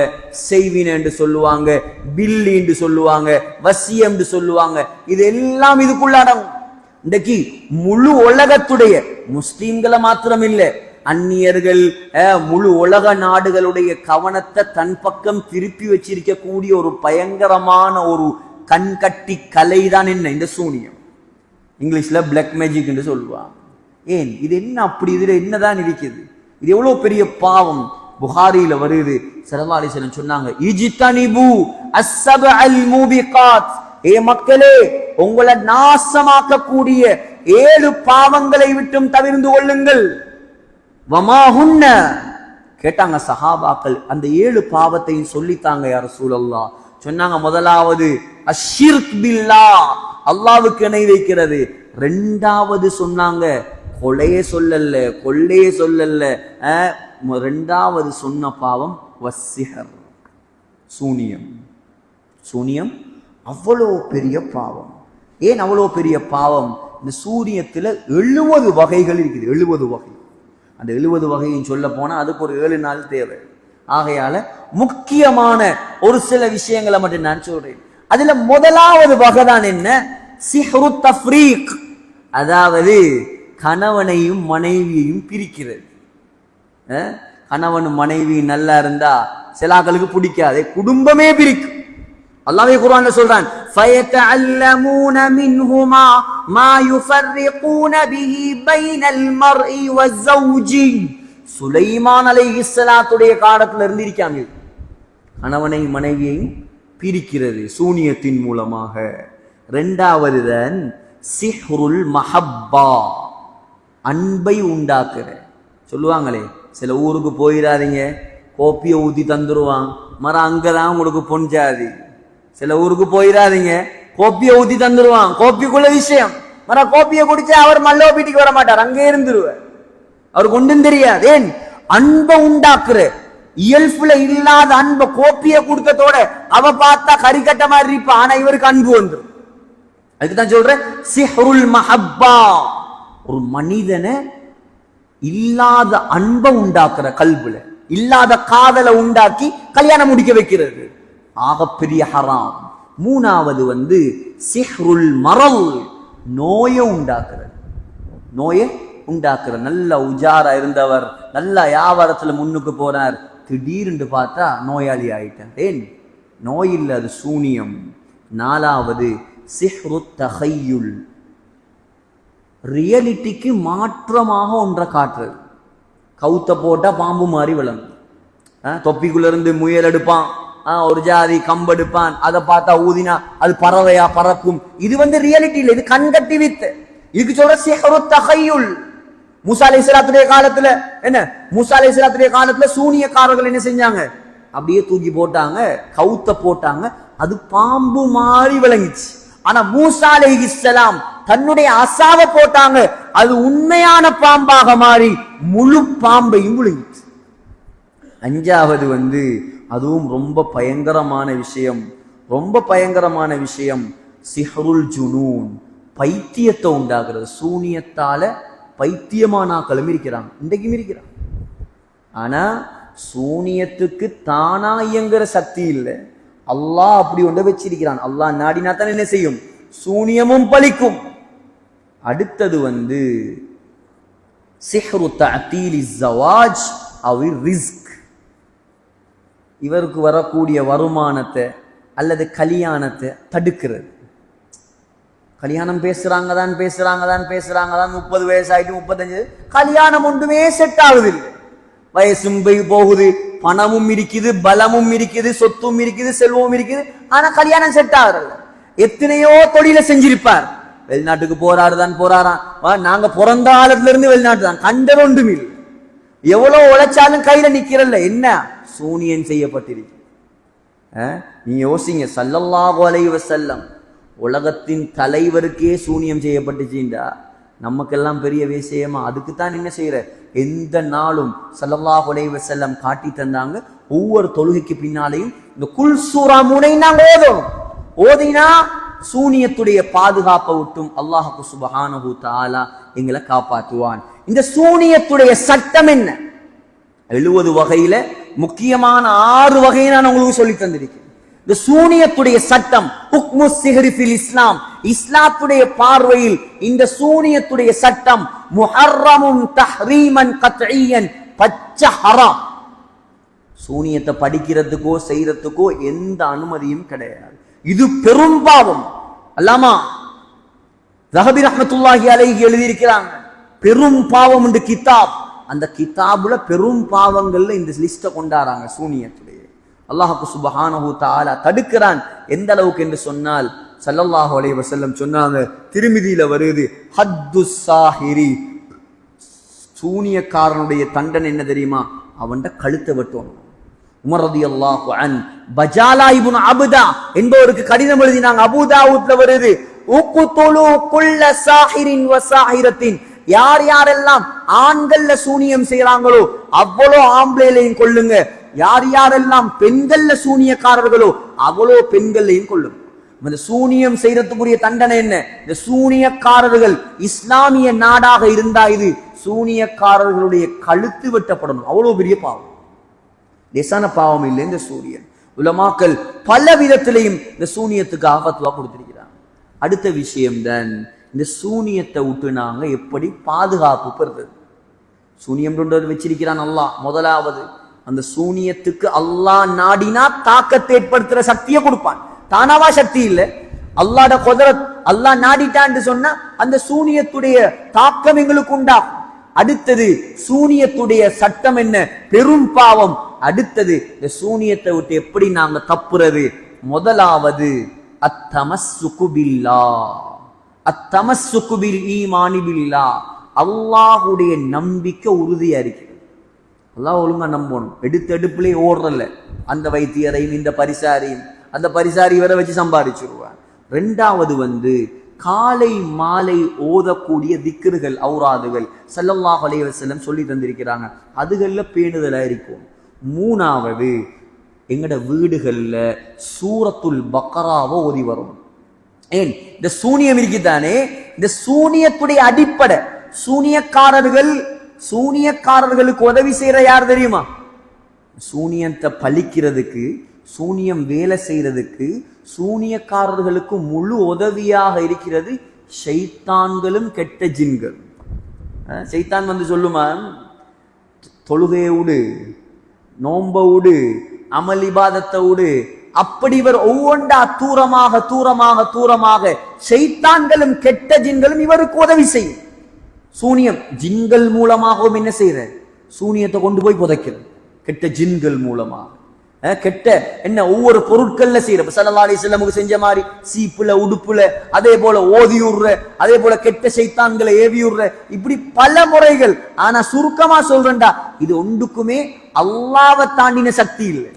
[SPEAKER 2] செய்வின என்று சொல்லுவாங்க, பில்லி என்று சொல்லுவாங்க, வசியம் என்று சொல்லுவாங்க. இது எல்லாம் இதுக்குள்ள அடங்கும். இன்றைக்கு முழு உலகத்துடைய முஸ்லீம்களை மாத்திரம் இல்லை, அந்நியர்கள் முழு உலக நாடுகளுடைய கவனத்தை தன் பக்கம் திருப்பி வச்சிருக்கக்கூடிய ஒரு பயங்கரமான ஒரு கண்கட்டி கலை தான் என்ன இந்த சூனியம். இங்கிலீஷ்ல பிளாக் மேஜிக் என்று சொல்லுவாங்க. ஏன் இது என்ன அப்படி, இதுல என்னதான் இருக்குது? இது எவ்வளவு பெரிய பாவம். புகாரியில வருது, ஸல்லல்லாஹு அலைஹி வஸல்லம் சொன்னாங்க, இஜ்தனிபு அஸ்ஸபஅல் மூபிகாத், ஏ மக்களே உங்களை நாசமாக்கக்கூடிய 7 பாவங்களை விட்டும் தவிர்ந்து கொள்ளுங்கள். வமா ஹுன்ன, கேட்டாங்க சஹாபாக்கள், அந்த 7 பாவத்தையும் சொல்லித்தாங்க யா ரசூலல்லாஹ். சொன்னாங்க, முதலாவது அஷ்ஷிர்க் பில்லாஹ், அல்லாஹ்வுக்கு இணை வைக்கிறது. 2வது சொன்னாங்க கொலையே சொல்லல, கொள்ளையே சொல்லல. 2வது சொன்ன பாவம் வஸ்ஸிஹர், சூனியம். சூனியம் அவ்வளோ பெரிய பாவம். ஏன் அவ்வளோ பெரிய பாவம்? இந்த சூனியத்துல 70 வகைகள் இருக்குது. 70 வகை. அந்த 70 வகையும் சொல்ல போனா அதுக்கு ஒரு 7 நாள் தேவை. ஆகையால முக்கியமான ஒரு சில விஷயங்களை மட்டும் நான் சொல்றேன். அதுல முதலாவது வகை தான் என்ன? சிஹ்ரு தஃப்ரீக், அதாவது கணவனையும் மனைவியையும் பிரிக்கிறது. கணவனும் மனைவி நல்லா இருந்தா சிலாக்களுக்கு பிடிக்காது, குடும்பமே பிரிக்கும். அல்லாஹ்வே குர்ஆன்ல சொல்றான், فَيَتَعَلَّمُونَ مِنْهُمَا مَا يُفَرِّقُونَ بِهِ بَيْنَ الْمَرْءِ وَالزَّوْجِ. சுலைமான் அலைஹிஸ்ஸலாத்துடைய காலத்துல இருந்து இருக்காங்க. கணவனை மனைவியையும் பிரிக்கிறது சூனியத்தின் மூலமாக. 2வது தான் சிஹ்ருல் மஹப்பா, அன்பை உண்டாக்குற. சொல்லுவாங்களே, சில ஊருக்கு போயிடாதீங்க, கோப்பியை ஊத்தி தந்துருவான், மரம் அங்கதான் உங்களுக்கு பொஞ்சாதி. சில ஊருக்கு போயிடாதீங்க, கோப்பியை ஊத்தி தந்துருவான், கோப்பிக்குள்ள விஷயம், மரம் கோப்பியை குடிச்சா அவர் மல்லோ வீட்டுக்கு வர மாட்டார், அங்கே இருந்துருவார், அவருக்கு ஒன்றும் தெரியாது. ஏன்? அன்பை உண்டாக்குற. இயல்புல இல்லாத அன்பை கோப்பியை கொடுத்ததோட அவ பார்த்தா கறிக்கட்ட மாதிரி இருப்பா, ஆனா இவருக்கு அன்பு வந்துடும். அதுக்குதான் சொல்றேன் சிஹ்ருல் மஹப்பா. ஒரு மனிதனை இல்லாத அன்பை உண்டாக்குற, கல்புல இல்லாத காதலை உண்டாக்கி கல்யாணம் முடிக்க வைக்கிறது, ஆகப்பெரிய ஹராம். 3வது சிஹ்ருல் மரல், நோயை உண்டாக்குறது. நோயை உண்டாக்குற. நல்ல உஜாரா இருந்தவர், நல்ல வியாபாரத்துல முன்னுக்கு போறார், திடீர்னு பார்த்தா நோயாளி ஆயிட்டார். ஏன்? நோய் இல்லை, அது சூனியம். 4வது சிஹ்ரு தஹய்யுல், ரியாலிட்டிக்கு மாற்றமாக ஒன்றை காட்டுறது. கவுத்த போட்டா பாம்பு மாதிரி விளங்கும், தொப்பிக்குள்ள இருந்து முயல் எடுப்பான், ஒரு ஜாதி கம்பெடுப்பான், அதை பார்த்தா ஊதினா அது பறவையா பறக்கும். இது ரியாலிட்டி இல்லை, இது கண்கட்டி வித்து. இதுக்கு சொல்ற சிஹ்ரு தஹய்யுல். மூசா அலைஹிஸ்ஸலாத்துடைய காலத்துல என்ன, மூசா அலைஹிஸ்ஸலாத்துடைய காலத்துல சூனியக்காரர்கள் என்ன செஞ்சாங்க? அப்படியே தூக்கி போட்டாங்க, கவுத்த போட்டாங்க, அது பாம்பு மாதிரி விளங்கிச்சு. ஆனா மூசா அலைஹிஸ்ஸலாம் தன்னுடைய அசாவை போட்டாங்க, அது உண்மையான பாம்பாக மாறி முழு பாம்பையும் விழுங்கிச்சு. 5வது அதுவும் ரொம்ப பயங்கரமான விஷயம், ரொம்ப பயங்கரமான விஷயம், சிஹ்ருல் ஜுனூன், பைத்தியத்தை உண்டாகிறது. சூனியத்தால பைத்தியமானாக்களும் இருக்கிறாங்க, இன்றைக்கும் இருக்கிறாங்க. ஆனா சூனியத்துக்கு தானா இயங்குற சக்தி இல்லை, அல்லாஹ் அப்படி ஒன்று வச்சிருக்கிறான். அல்லாஹ் நாடினா தான் என்ன செய்யும், சூனியமும் பலிக்கும். அடுத்தது சிஹ்ரு தஅதீலி ஸவாஜ் அவ் ரிஸ்க், இவருக்கு வரக்கூடிய வருமானத்தை அல்லது கல்யாணத்தை தடுக்கிறது. கல்யாணம் பேசுறாங்க தான் 30 வயசாயிட்டு 35, கல்யாணம் ஒன்றுமே செட் ஆகுதில்லை. வயசும் போகுது, பணமும் இருக்குது, பலமும் இருக்குது, சொத்தும் இருக்குது, செல்வமும் இருக்குது, ஆனா கல்யாணம் செட் ஆகுறல்ல. எத்தனையோ தொழில செஞ்சிருப்பார், வெளிநாட்டுக்கு போறாராம். நாங்க பிறந்த காலத்துல இருந்து வெளிநாட்டு தான், கண்டது ஒன்றும் இல்லை. எவ்வளவு உழைச்சாலும் கையில நிக்கிறல்ல, என்ன சூனியன் செய்யப்பட்டிருக்கு. நீ யோசிங்க, ஸல்லல்லாஹு அலைஹி வஸல்லம் உலகத்தின் தலைவருக்கே சூனியம் செய்யப்பட்டுச்சுண்டா நமக்கெல்லாம் பெரிய விஷயமா? அதுக்குத்தான் என்ன செய்யற, எந்த நாளும் ஸல்லல்லாஹு அலைஹி வஸல்லம் காட்டி தந்தாங்க. ஒவ்வொரு தொழுகைக்கு பின்னாலையும் இந்த குல் சூரா 3 நாங்க ஓதினா சூனியத்துடைய பாதுகாப்பை விட்டும் அல்லாஹ் சுப்ஹானஹு தஆலா எங்களை காப்பாற்றுவான். இந்த சூனியத்துடைய சட்டம் என்ன? 70 வகையில முக்கியமான 6 வகையை நான் உங்களுக்கு சொல்லி தந்திருக்கேன். இந்த சூனியத்துடைய சட்டம் ஹுக்மு சிஹ்ரி ஃபில் இஸ்லாம், இஸ்லாத்துடைய பார்வையில் இந்த சூனியத்துடைய சட்டம் முஹர்ரமுன் தஹ்ரீமன் கத்இயன், பச்சை ஹராம். சூனியத்தை படிக்கிறதுக்கோ செய்யறதுக்கோ எந்த அனுமதியும் கிடையாது. இது பெரும் பாவம். அல்லாமா ஸஹபி ரஹ்மத்துல்லாஹி அலைஹி எழுதியிருக்கிறாங்க, பெரும் பாவம் என்று கிதாப். அந்த கிதாபுல பெரும் பாவங்கள்ல இந்த லிஸ்ட கொண்டாடுறாங்க சூனியத்துடைய. அல்லாஹ் சுப்ஹானஹு தஆலா தடுக்கிறான். எந்த அளவுக்கு என்று சொன்னால் ஸல்லல்லாஹு அலைஹி வஸல்லம் சொன்னாங்க, திருமிதியில வருது, ஹத்துஸ் சாஹிரி, சூனியக்காரனுடைய தண்டனை என்ன தெரியுமா? அவன்ட கழுத்தை வெட்டணும். உமர் ரலியல்லாஹு அன் பஜாலா இப்னு அப்தா என்பவருக்கு கடிதம் எழுதினாங்க. அபூ தாவூத்ல வருது, உக்துலு குல்ல சாஹிரின் வ சாஹிரத்தின், யார் யாரெல்லாம் ஆண்கள்ல சூனியம் செய்யறாங்களோ அவ்வளோ ஆம்பளையிலையும் கொள்ளுங்க, யார் யாரெல்லாம் பெண்கள்ல சூனியக்காரர்களோ அவ்வளோ பெண்கள்லையும் கொள்ளுங்க. இந்த சூனியம் செய்யறதுக்குரிய தண்டனை என்ன? இந்த சூனியக்காரர்கள் இஸ்லாமிய நாடாக இருந்தா இது சூனியக்காரர்களுடைய கழுத்து வெட்டப்படணும். அவ்வளவு பெரிய பாவம், லேசான பாவம் இல்லை. இந்த சூரியன் உலமாக்கள் பல விதத்திலையும் இந்த சூனியத்துக்கு ஆபத்துவா கொடுத்திருக்கிறாங்க. அடுத்த விஷயம்தான் இந்த சூனியத்தை விட்டு நாங்க எப்படி பாதுகாப்பு பெறுறது. சூனியம் வச்சிருக்கிறான் அல்லாஹ். முதலாவது, அந்த சூனியத்துக்கு அல்லாஹ் நாடினா தாக்கத்தை ஏற்படுத்துற சக்தியை கொடுப்பான். தானாவா சக்தி இல்லை, அல்லாஹ்ட குதரத். அல்லாஹ் நாடிட்டான்னு சொன்னா அந்த சூனியத்துடைய தாக்கம் எங்களுக்கு உண்டாகும். அடுத்தது, சூனியத்துடைய சட்டம் என்ன? பெரும் பாவம். அடுத்தது, இந்த சூனியத்தை விட்டு எப்படி நாங்க தப்புறது? முதலாவது, அத்தமஸ்ஸுகு பில்லாஹ், அத்தமஸ்ஸுகு பில் ஈமானி பில்லாஹ், அல்லாஹ்வுடைய நம்பிக்கை உறுதியா இருக்கு. அல்லாஹ் ஒழுங்கா நம்பணும். எடுப்புலயே ஓடுறல்ல, அந்த வைத்தியரையும் இந்த பரிசாரியும், அந்த பரிசாரி வரை வச்சு சம்பாதிச்சிருவார். ரெண்டாவது காலை மாலை ஓதக்கூடிய திக்ருகள், ஔராதுகள் ஸல்லல்லாஹு அலைஹி வஸல்லம் சொல்லி தந்திருக்கிறாங்க, அதுகள்ல பேணுதலா இருக்கும். மூணாவது, எங்கட வீடுகள்ல சூரத்துல் பக்ராவை ஓதி வரும். ஏன்? இந்த சூனியம் இருக்குதானே, இந்த சூனியத்துடைய அடிப்படை, சூனியக்காரர்களுக்கு உதவி செய்யற யார் தெரியுமா? சூனியத்தை பழிக்கிறதுக்கு, சூனியம் வேலை செய்யறதுக்கு, சூனியக்காரர்களுக்கு முழு உதவியாக இருக்கிறது ஷைத்தான்களும் கெட்ட ஜின்கள். ஷைத்தான் சொல்லுமா, தொழுகையை விடு, நோம்ப விடு, அமல் இபாதத்தை விடு. அப்படி இவர் ஒவ்வொன்றா தூரமாக தூரமாக தூரமாக ஷைத்தான்களும் கெட்ட ஜின்களும் இவருக்கு உதவி செய்யும். சூனியம் ஜின்கள் மூலமாகவும் என்ன செய்யற? சூனியத்தை கொண்டு போய் புதைக்கிறது கெட்ட ஜின்கள் மூலமாக. கெட்ட என்ன ஒவ்வொரு பொருட்கள்ல செய்யற, ஸல்லல்லாஹு அலைஹி வஸல்லம் செஞ்ச மாதிரி சீப்புல, உடுப்புல, அதே போல ஓதியுற, அதே போல கெட்ட ஷைத்தான்களை ஏவியுற, இப்படி பல முறைகள். ஆனா சுருக்கமா சொல்றேன்டா, இது ஒன்றுக்குமே அல்லாஹ்வை தாண்டின சக்தி இல்லை.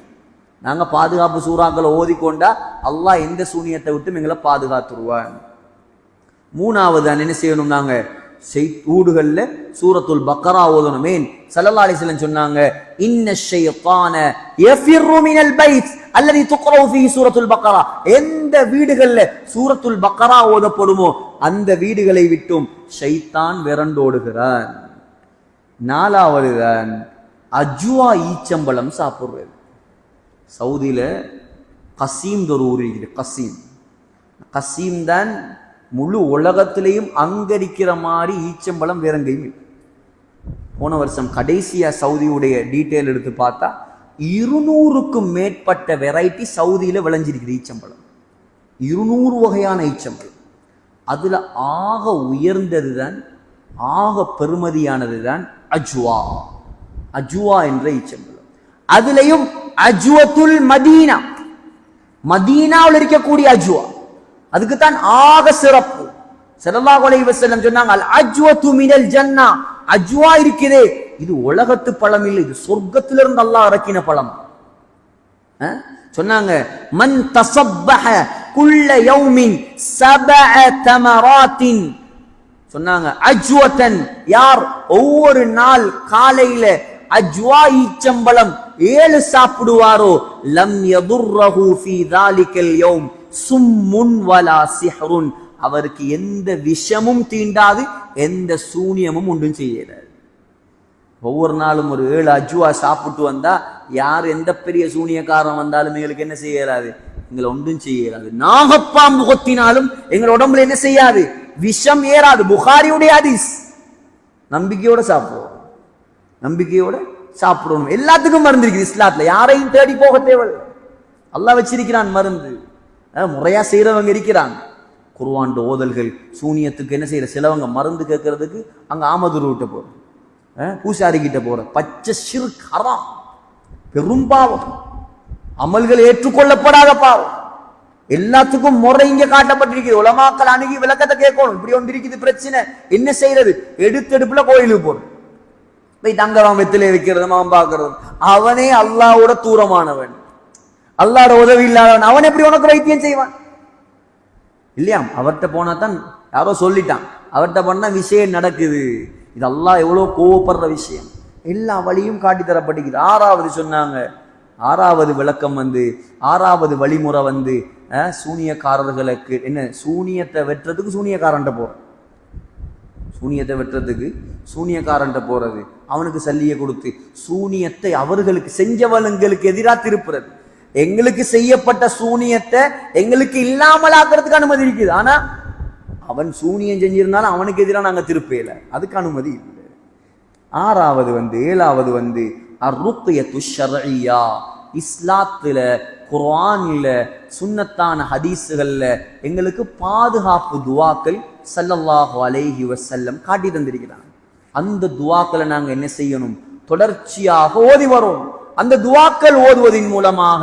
[SPEAKER 2] நாங்க பாதுகாப்பு சூறாக்களை ஓதிக்கொண்டா அல்லாஹ் எந்த சூனியத்தை விட்டு எங்களை பாதுகாத்துருவான். மூணாவது என்ன செய்யணும்? நாங்க வீடுகள்ல சூரத்துல் பக்ரா ஓதணும். ஸல்லல்லாஹு அலைஹி வஸல்லம் சொன்னாங்க, இன்ன ஷைத்தான யஃபிரு மினல் பைத் அல்லதி துக்ரவு ஃபீஹி சூரத்துல் பக்கரா, எந்த வீடுகள்ல சூரத்துல் பக்கரா ஓதப்படுமோ அந்த வீடுகளை விட்டும் ஷைத்தான் விரண்டோடுகிறான். நாலாவது தான் அஜ்வா ஈச்சம்பழம் சாப்பிடுறது. சவுதியில கசீம் ஒரு ஊர் இருக்குது. கசீம் தான் முழு உலகத்திலையும் அங்கரிக்கிற மாதிரி ஈச்சம்பழம் வேற எங்கேயும் இல்லை. போன வருஷம் கடைசியா சவுதியுடைய டீட்டெயில் எடுத்து பார்த்தா 200க்கும் மேற்பட்ட வெரைட்டி சவுதியில விளைஞ்சிருக்குது ஈச்சம்பழம். 200 வகையான ஈச்சம்பழம். அதுல ஆக உயர்ந்தது தான், ஆக பெருமதியானது தான் அஜ்வா என்ற ஈச்சம்பழம். அதுலயும் அஜ்வத்துல் மதீனா, மதீனாவில் இருக்கக்கூடிய அஜ்வா, அதுக்குத்தான் ஆக சிறப்பு. ஸல்லல்லாஹு அலைஹி வஸல்லம் சொன்னாங்க, அல் அஜ்வத்து மினல் ஜன்னா, அஜ்வா இருக்குதே இது உலகத்து பழம் இல்லை, இது சொர்க்கத்திலிருந்து அல்லாஹ் இறக்கின பழம். சொன்னாங்க, மன் தஸப்பஹ குல்ல யௌமின் 7 தமராத்தின், சொன்னாங்க அஜ்வத்தன், யார் ஒவ்வொரு நாள் காலையில அஜ்வா ஈச்சம்பழம் 7 சாப்பிடுவாரோ, லம் யதுர்ரஹு ஃபீ தாலிகல் யௌம் சும்முன் வலா சிஹ்ருன், அவருக்கு எந்த விஷமும் தீண்டாது, எந்த சூனியமும் ஒன்றும் செய்யறாது. ஒவ்வொரு நாளும் ஒரு 7 அஜ்வா சாப்பிட்டு வந்தா யார் எந்த பெரிய சூனியக்காரன் வந்தாலும் எங்களுக்கு என்ன செய்யறாது, எங்களை ஒன்றும் செய்யறாது. நாகப்பாம்பு கொத்தினாலும் எங்கள் உடம்புல என்ன செய்யாது, விஷம் ஏறாது. புகாரியுடைய ஹதீஸ். நம்பிக்கையோட சாப்பிடுவோம், நம்பிக்கையோட சாப்பிடணும். எல்லாத்துக்கும் மருந்து இருக்குது இஸ்லாத்துல, யாரையும் தேடி போக தேவையில்லை. அல்லாஹ் வச்சிருக்கிறான் மருந்து, முறையா செய்யறவங்க இருக்கிறாங்க. குர்ஆன் ஓதல்கள், சூனியத்துக்கு என்ன செய்யற, சிலவங்க மருந்து கேட்கறதுக்கு அங்க ஆமதுரு விட்ட போற, பூசாரி கிட்ட போற, பச்சை ஷிர்க் ஹராம், பெரும் பாவம், அமல்கள் ஏற்றுக்கொள்ளப்படாத பாவம். எல்லாத்துக்கும் முறை இங்க காட்டப்பட்டிருக்கிறது. உலமாக்கள் அணுகி விளக்கத்தை கேட்கணும். இப்படி ஒன்று இருக்குது பிரச்சனை, என்ன செய்யறது, எடுத்தெடுப்புல கோயிலுக்கு போறது, போய் தங்கலாம் வெத்திலே வைக்கிறது, மாம்பாக்குறது. அவனே அல்லாஹ்வோட தூரமானவன், அல்லாஹ்வோட உதவி இல்லாதவன், அவன் எப்படி உனக்கு வைத்தியம் செய்வான் இல்லையா? அவர்கிட்ட போனா தான் யாரோ சொல்லிட்டான், அவர்கிட்ட பண்ண விஷயம் நடக்குது. இது அல்லாஹ் எவ்வளவு கோவப்படுற விஷயம். எல்லா வழியும் காட்டி தரப்பட்டிருக்குது. 6வது சொன்னாங்க, 6வது விளக்கம் ஆறாவது வழிமுறை சூனியக்காரர்களுக்கு என்ன, சூனியத்தை வெட்டுறதுக்கு சூனியக்காரன்ட்ட போறது, சூனியத்தை வெட்டுறதுக்கு சூனியக்காரன்ட்ட போறது, அவனுக்கு சல்லியை கொடுத்து சூனியத்தை அவர்களுக்கு செஞ்சவங்களுக்கு எதிராக திருப்புறது. எங்களுக்கு செய்யப்பட்ட சூனியத்தை எங்களுக்கு இல்லாமல் ஆக்கிறதுக்கு அனுமதி இருக்குது. ஆனா அவன் சூனியம் செஞ்சிருந்தாலும் அவனுக்கு எதிராக நாங்க திருப்பேல, அதுக்கு அனுமதி இல்லை. 6வது 7வது அர்ருக்யத்து ஷர்இய்யா, இஸ்லாத்துல குர்ஆன்ல சுன்னத்தான ஹதீஸுகள்ல எங்களுக்கு பாதுகாப்பு துவாக்கள் ஸல்லல்லாஹு அலைஹி வஸல்லம் காட்டி தந்திருக்கிறாங்க. அந்த துவாக்களை நாங்க என்ன செய்யணும், தொடர்ச்சியாக ஓதி வரோம். அந்த துவாக்கள் ஓதுவதன் மூலமாக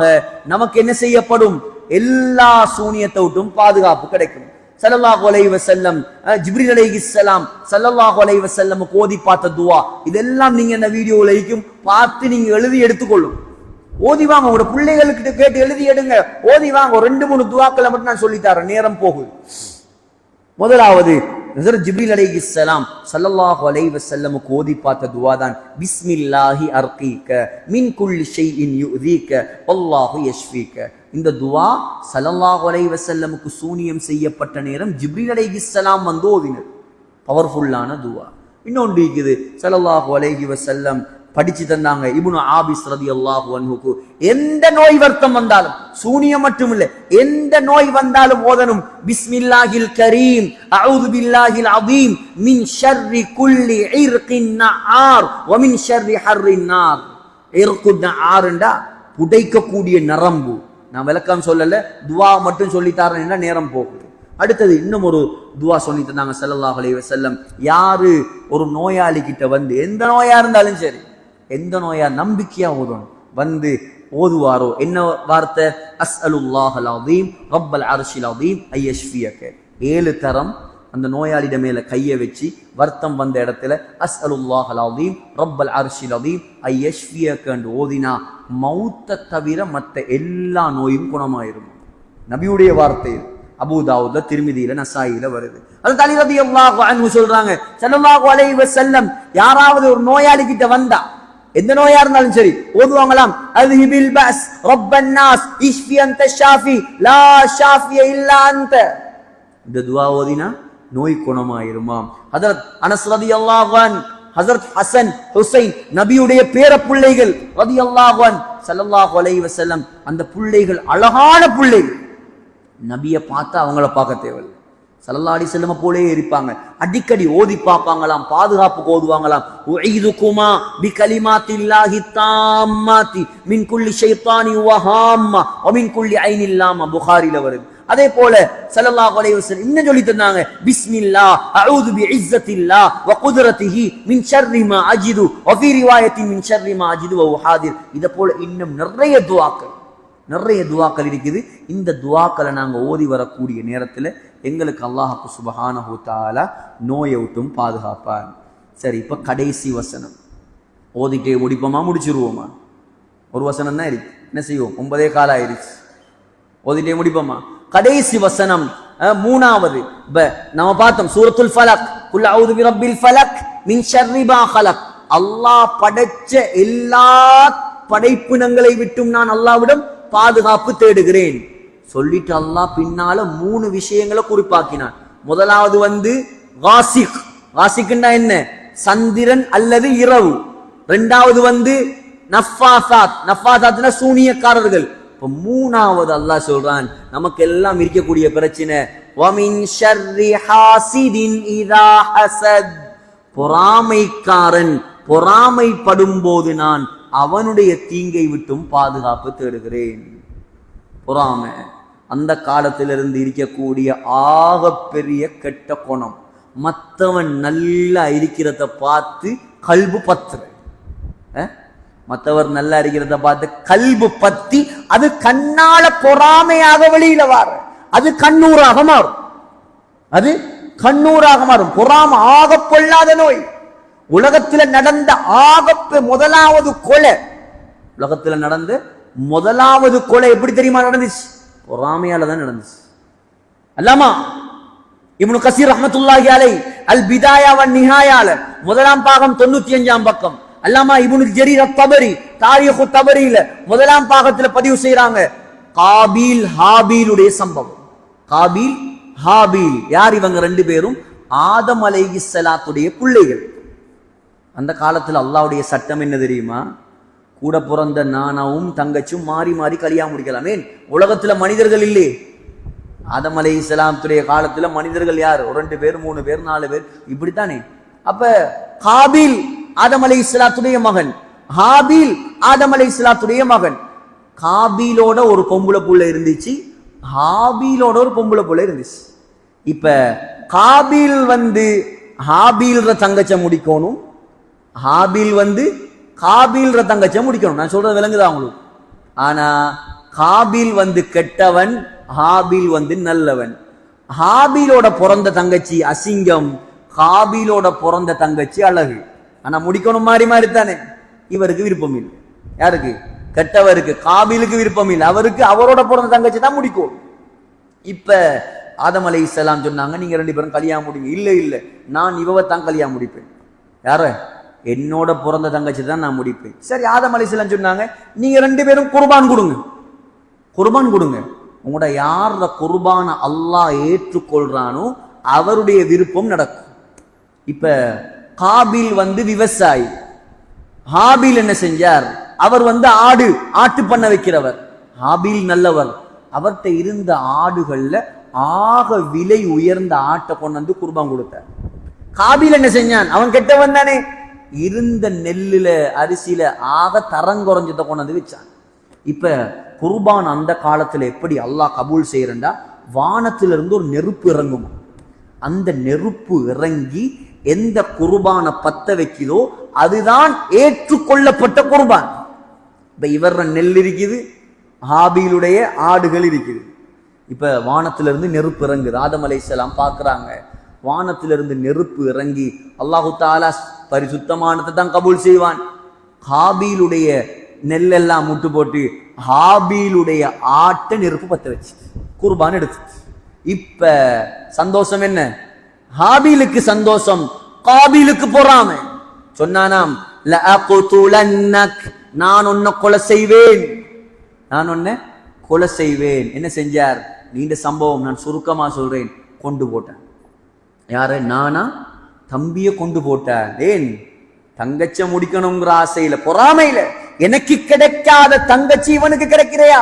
[SPEAKER 2] நமக்கு என்ன செய்யப்படும், எல்லா சூனியத்தை விட்டும் பாதுகாப்பு கிடைக்கும். ஸல்லல்லாஹு அலைஹி வஸல்லம், ஜிப்ரீல் அலைஹிஸ்ஸலாம் ஸல்லல்லாஹு அலைஹி வஸல்லமுக்கு ஓதி பார்த்த துவா, இதெல்லாம் நீங்க இந்த வீடியோல இருக்கும் பார்த்து நீங்க எழுதி எடுத்துக்கொள்ளும். ஓதி வாங்க, உங்களோட பிள்ளைகளுக்கிட்ட கேட்டு எழுதி எடுங்க, ஓதி வாங்க. ஒரு 2-3 துவாக்களை மட்டும் நான் சொல்லித்தரேன், நேரம் போகுது. முதலாவது ஹஜ்ரத் ஜிப்ரீல் அலைஹிஸ்ஸலாம் ஸல்லல்லாஹு அலைஹி வஸல்லமுக்கு ஓதி பார்த்த துவா தான், பிஸ்மில்லாஹி அர்கீக மின் குல்லி ஷைஇன் யுதீக வல்லாஹு யஷ்ஃபீக. இந்த துவா ஸல்லல்லாஹு அலைஹி வஸல்லமுக்கு சூனியம் செய்யப்பட்ட நேரம் ஜிப்ரீல் அலைஹிஸ்ஸலாம் ஓதினர். பவர்ஃபுல்லான துவா. இன்னொன்று இருக்குது, ஸல்லல்லாஹு அலைஹி வஸல்லம் படிச்சு தந்தாங்க. இப்னு ஆபிஸ் ரலியல்லாஹு அன்ஹுக்கு எந்த நோய் வருத்தம் வந்தாலும், சூனியம் மட்டும் இல்ல, எந்த நோய் வந்தாலும் ஓதணும், பிஸ்மில்லாஹில் கரீம் அஊது பில்லாஹில் அதீம் மின் ஷர்ரி குல்லி இர்கின் நஆர் வ மின் ஷர்ரி ஹர்ரின் நார். இர்குன் நஆர்ண்டா புடைக்கக்கூடிய நரம்பு. நான் விளக்கம் சொல்லல, துவா மட்டும் சொல்லி தரேன்னா நேரம் போகுது. அடுத்தது இன்னும் ஒரு துவா சொல்லி தந்தாங்க ஸல்லல்லாஹு அலைஹி வஸல்லம். யாரு ஒரு நோயாளி கிட்ட எந்த நோயா இருந்தாலும் சரி, எந்த நோயா நம்பிக்கையா ஓதுவாரோ, என்ன வார்த்தை, அஸ்அலுல்லாஹல் அதீம் ரப்பல் அர்ஷில் அதீம் ஐயஷ்ஃபியக. 7 தரம் அந்த நோயாளிட மேல கையை வச்சு வருத்தம் வந்த இடத்துல அஸ்அலுல்லாஹல் அதீம் ரப்பல் அர்ஷில் அதீம் ஐயஷ்ஃபியக என்று ஓதினா மௌத்தை தவிர மற்ற எல்லா நோயும் குணமாயிரும். நபியுடைய வார்த்தை. அபூதாவுத்ல, திர்மிதியில, நசாயில வருது. அது அலி ரலியல்லாஹு அன்ஹு சொல்றாங்க, ஸல்லல்லாஹு அலைஹி வஸல்லம் யாராவது ஒரு நோயாளி கிட்ட வந்தா எந்த நோயா இருந்தாலும் சரி ஓதுவாங்களாம். அல்ஹிபில் பஸ் ரப்பன் நாஸ் இஷ்ஃபி அன்த ஷாஃபி லா ஷாஃபிய இல்லா அன்த. இந்த துஆ ஓதினா நோய் குணமாயிருமாம். ஹஜ்ரத் அனஸ் ரலியல்லாஹு அன்ஹு, ஹஜ்ரத் ஹசன் ஹுசைன் நபியுடைய பேர பிள்ளைகள் ரலியல்லாஹு அன்ஹு, ஸல்லல்லாஹு அலைஹி வஸல்லம் அந்த பிள்ளைகள் அழகான பிள்ளைகள். நபியை பார்த்தா அவங்கள பார்க்க தேவையில்லை. ஸல்லல்லாஹு அலைஹி வஸல்லம் போலே இருப்பாங்க. அடிக்கடி ஓதி பார்ப்பாங்களாம், பாதுகாப்புக்கு ஓதுவாங்களாம். உஈதுகுமா பிகலிமாத்தில்லாஹி தாம்மாத்தி மின் குல்லி ஷைத்தானி வஹாம்மா வ மின் குல்லி ஐனில் லாமா. புகாரில வருது. அதே போல ஸல்லல்லாஹு அலைஹி வஸல்லம் இன்னும் சொல்லி தந்தாங்க, பிஸ்மில்லாஹ் அஊது பிஇஸ்ஸத்தில்லாஹ் வ குத்ரத்திஹி மின் ஷர்ரி மா அஜிது வ ஃபீ ரிவாயத்தின் மின் ஷர்ரி மா அஜிது வ உஹாதிர். இத போல இன்னும் நிறைய துஆக்கள் இருக்குது. இந்த துஆக்களை நாங்க ஓதி வரக்கூடிய நேரத்துல எங்களுக்கு அல்லாஹ் சுப்ஹானஹு வ தஆலா நோயை விட்டும் பாதுகாப்பார். சரி, இப்ப கடைசி வசனம் ஓதிட்டே முடிப்போமா, முடிச்சிருவோமா? ஒரு வசனம் தான் இருக்கு, என்ன செய்வோம்? 9:15 ஆயிருச்சு. ஓதிட்டே முடிப்போமா? கடைசி வசனம் மூணாவது நம்ம பார்த்தோம், சூரத்துல் ஃபலக், குல் அஊது பிரப்பில் ஃபலக் மின் ஷர்ரி மா ஹலக். அல்லாஹ் படைச்ச எல்லா படைப்பினங்களை விட்டும் நான் அல்லாஹ்விடம் பாதுகாப்பு தேடுகிறேன் சொல்லிட்டு அல்லாஹ் பின்னால 3 விஷயங்களை குறிப்பாக்கினான். முதலாவது காசிக். காசிக்னா என்ன? சந்திரன் அல்லது இரவு. இரண்டாவது நஃபாசாத். நஃபாசாத்னா சூனியக்காரர்கள். இப்ப மூணாவது அல்லாஹ் சொல்றான், நமக்கு எல்லாம் இருக்கக்கூடிய பிரச்சனை, வமின் ஷர்ரி ஹாசிதின் இதா ஹஸத். பொறாமைக்காரன் பொறாமைப்படும் போது நான் அவனுடைய தீங்கை விட்டும் பாதுகாப்பு தேடுகிறேன். பொறாமை அந்த காலத்திலிருந்து இருக்கக்கூடிய ஆக பெரிய கெட்ட குணம். மற்றவன் நல்லா இருக்கிறத பார்த்து கல்பு பத்துற, மற்றவர் நல்லா இருக்கிறத பார்த்து கல்பு பத்தி அது கண்ணால பொறாமையாக வெளியில வார, அது கண்ணூராக மாறும். பொறாமை ஆக பொல்லாத நோய். உலகத்தில் நடந்த முதலாவது கொலை, உலகத்தில் நடந்த முதலாவது கொலை எப்படி தெரியுமா நடந்துச்சு? பொறாமையால தான் நடந்துச்சு. அல்லாமா இப்னு கஸீர் ரஹ்மத்துல்லாஹி அலைஹி அல் பிதாயா வன் நிஹாயால முதலாம் பாகம் 95ஆம் பக்கம், அல்லாமா இப்னு ஜரீர் அத்-தபரி தாரீஹு தபரியில முதலாம் பாகத்துல பதிவு செய்றாங்க, காபீல் ஹாபீலுடைய சம்பவம். காபீல் ஹாபீல் யார்? இவங்க 2 பேரும் ஆதம் அலைஹிஸ்ஸலாத்துடைய பிள்ளைகள். அந்த காலத்துல அல்லாஹ்வுடைய சட்டம் என்ன தெரியுமா? கூட பிறந்த நானாவும் தங்கச்சும் மாறி மாறி கல்யாணம் முடிக்கலாம். ஏன்? உலகத்துல மனிதர்கள் இல்லை. ஆதம் அலைஹிஸ்ஸலாத்துடைய காலத்துல மனிதர்கள் யார்? 2 பேர் 3 பேர் 4 பேர் இப்படித்தானே. அப்ப காபீல் ஆதம் அலைஹிஸ்ஸலாத்துடைய மகன், ஹாபீல் ஆதம் அலைஹிஸ்ஸலாத்துடைய மகன். காபீலோட ஒரு பொம்பளை புள்ள இருந்துச்சு, ஹாபீலோட ஒரு பொம்பளை புள்ள இருந்துச்சு. இப்ப காபீல் ஹாபீல்ற தங்கச்ச முடிக்கணும், ஹாபீல் காபீல்ற தங்கச்ச முடிக்கணும். நான் சொல்றது விளங்குதா உங்களுக்கு? ஆனா காபீல் கெட்டவன், ஹாபீல் நல்லவன். ஹாபீலோட பிறந்த தங்கச்சி அசிங்கம், காபீலோட பிறந்த தங்கச்சி அழகு. ஆனா முடிக்கணும் மாறி மாறி தானே. இவருக்கு விருப்பம் இல்லை. யாருக்கு? கெட்டவருக்கு. காபீலுக்கு விருப்பம் இல்லை. அவருக்கு அவரோட பிறந்த தங்கச்சி தான் முடிக்கும். இப்ப ஆதம் அலைஹிஸ்ஸலாம் சொன்னாங்க, நீங்க 2 பேரும் கல்யாணம் முடிங்க. இல்ல நான் இவவை தான் கல்யாணம் முடிப்பேன். யார? என்னோட பிறந்த தங்கச்சி தான் நான் முடிப்பேன். சரி, ஆதம் அலைஹிஸ்ஸலாம் சொன்னாங்க, நீங்க 2 பேரும் குர்பான் கொடுங்க. உங்களோட யார குர்பான அல்லாஹ் ஏற்றுக்கொள்றானோ அவருடைய விருப்பம் நடக்கும். இப்ப காபீல் விவசாயி, ஹாபீல் என்ன செஞ்சார்? அவர் ஆட்டு பண்ண வைக்கிறவர். ஹாபீல் நல்லவர். அவர்கிட்ட இருந்த ஆடுகள்ல ஆக விலை உயர்ந்த ஆட்டை கொண்டு குர்பான் கொடுத்தார். காபீல் என்ன செஞ்சான்? அவன் கெட்டவன் தானே. இருந்த நெல்லுல அரிசியில ஆக தரங்குறைஞ்சதை கொண்டு வச்சான். இப்ப குர்பான் அந்த காலத்துல எப்படி அல்லாஹ் கபூல் செய்யறா? வானத்திலிருந்து ஒரு நெருப்பு இறங்கும். அந்த நெருப்பு இறங்கி எந்த குர்பான பத்த வைக்குதோ அதுதான் ஏற்றுக்கொள்ளப்பட்ட குர்பான். இப்ப இவர நெல் இருக்குது, ஹாபீலுடைய ஆடுகள் இருக்குது. இப்ப வானத்திலிருந்து நெருப்பு இறங்குது. ஆதம் அலைஹிஸ்ஸலாம் பார்க்கறாங்க, வானத்திலிருந்து நெருப்பு இறங்கி அல்லாஹு தஆலா பரிசுத்தமானதை தான் கபூல் செய்வான். ஹாபீலுடைய நெல்லெல்லாம் முட்டு போட்டு ஹாபீலுடைய ஆட்டை நெருப்பு பத்த வச்சு குர்பான் எடுத்து. இப்ப சந்தோஷம் என்ன? ஹாபீலுக்கு சந்தோஷம், காபீலுக்கு பொறாமை. சொன்னானாம், லஅக்துலன்னக், நான் உன்னை கொலை செய்வேன், நான் உன்னை கொலை செய்வேன். என்ன செஞ்சார்? நீண்ட சம்பவம், நான் சுருக்கமா சொல்றேன். கொண்டு போட்டேன். யாரு? நானா? தம்பிய கொண்டு போட்டார். ஏன்? தங்கச்ச முடிக்கணுங்கிற ஆசையில, பொறாமையில. எனக்கு கிடைக்காத தங்கச்சி இவனுக்கு கிடைக்கிறையா?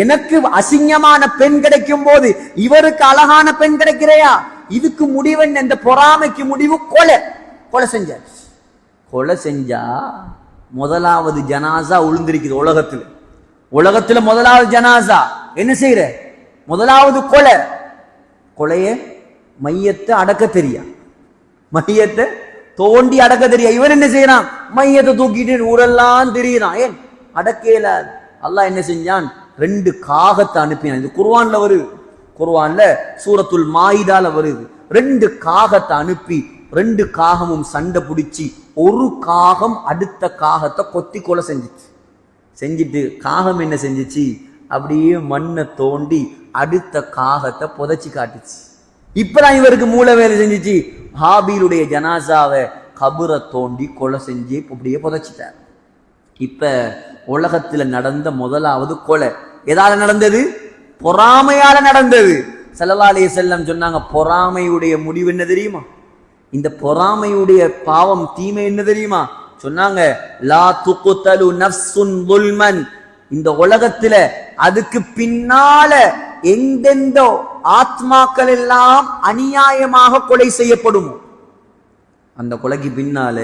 [SPEAKER 2] எனக்கு அசிங்கமான பெண் கிடைக்கும் போது இவருக்கு அழகான பெண் கிடைக்கிறையா? இதுக்கு முடிவு என்ன? இந்த பொறாமைக்கு முடிவு கொலை. கொலை செஞ்சார். கொலை செஞ்சா முதலாவது ஜனாசா உளுந்திருக்குது உலகத்துல. உலகத்துல முதலாவது ஜனாசா என்ன செய்யற? முதலாவது கொலை. கொலைய மையத்தை அடக்க தெரியா, மையத்தை தோண்டி அடக்க தெரியா. இவன் என்ன செய்யறான்? மையத்தை தூக்கிட்டு ஊரெல்லாம் திரியிறான். ஏன்? அடக்கேல. அல்லாஹ் என்ன செஞ்சான்? 2 காகத்தை அனுப்பினான். இது குர்ஆன்ல வருது. குர்ஆன்ல சூரத்துல் மாயிதால வருது. 2 காகத்தை அனுப்பி 2 காகமும் சண்டை பிடிச்சி ஒரு காகம் அடுத்த காகத்தை கொத்தி கொலை செஞ்சிச்சு. செஞ்சிட்டு காகம் என்ன செஞ்சிச்சு? அப்படியே மண்ணை தோண்டி அடுத்த காகத்தை புதைச்சி காட்டுச்சு. இப்பதான் இவருக்கு மூளை வேலை செஞ்சிச்சு. ஹாபீலுடைய ஜனாசாவை கபரை தோண்டி கொலை செஞ்சு அப்படியே புதைச்சிட்டார். இப்ப உலகத்துல நடந்த முதலாவது கொலை எதால நடந்தது? பொறாமையால நடந்தது. ஸல்லல்லாஹு அலைஹி வஸல்லம் சொன்னாங்க, பொறாமையுடைய முடிவு என்ன தெரியுமா? இந்த பொறாமையுடைய பாவம், தீமை என்ன தெரியுமா? சொன்னாங்க, லா துக்தலு நஃப்ஸுன் ظுல்மன். இந்த உலகத்துல அதுக்கு பின்னால எந்தெந்த ஆத்மாக்கள் எல்லாம் அநியாயமாக கொலை செய்யப்படுமோ, அந்த கொலைக்கு பின்னால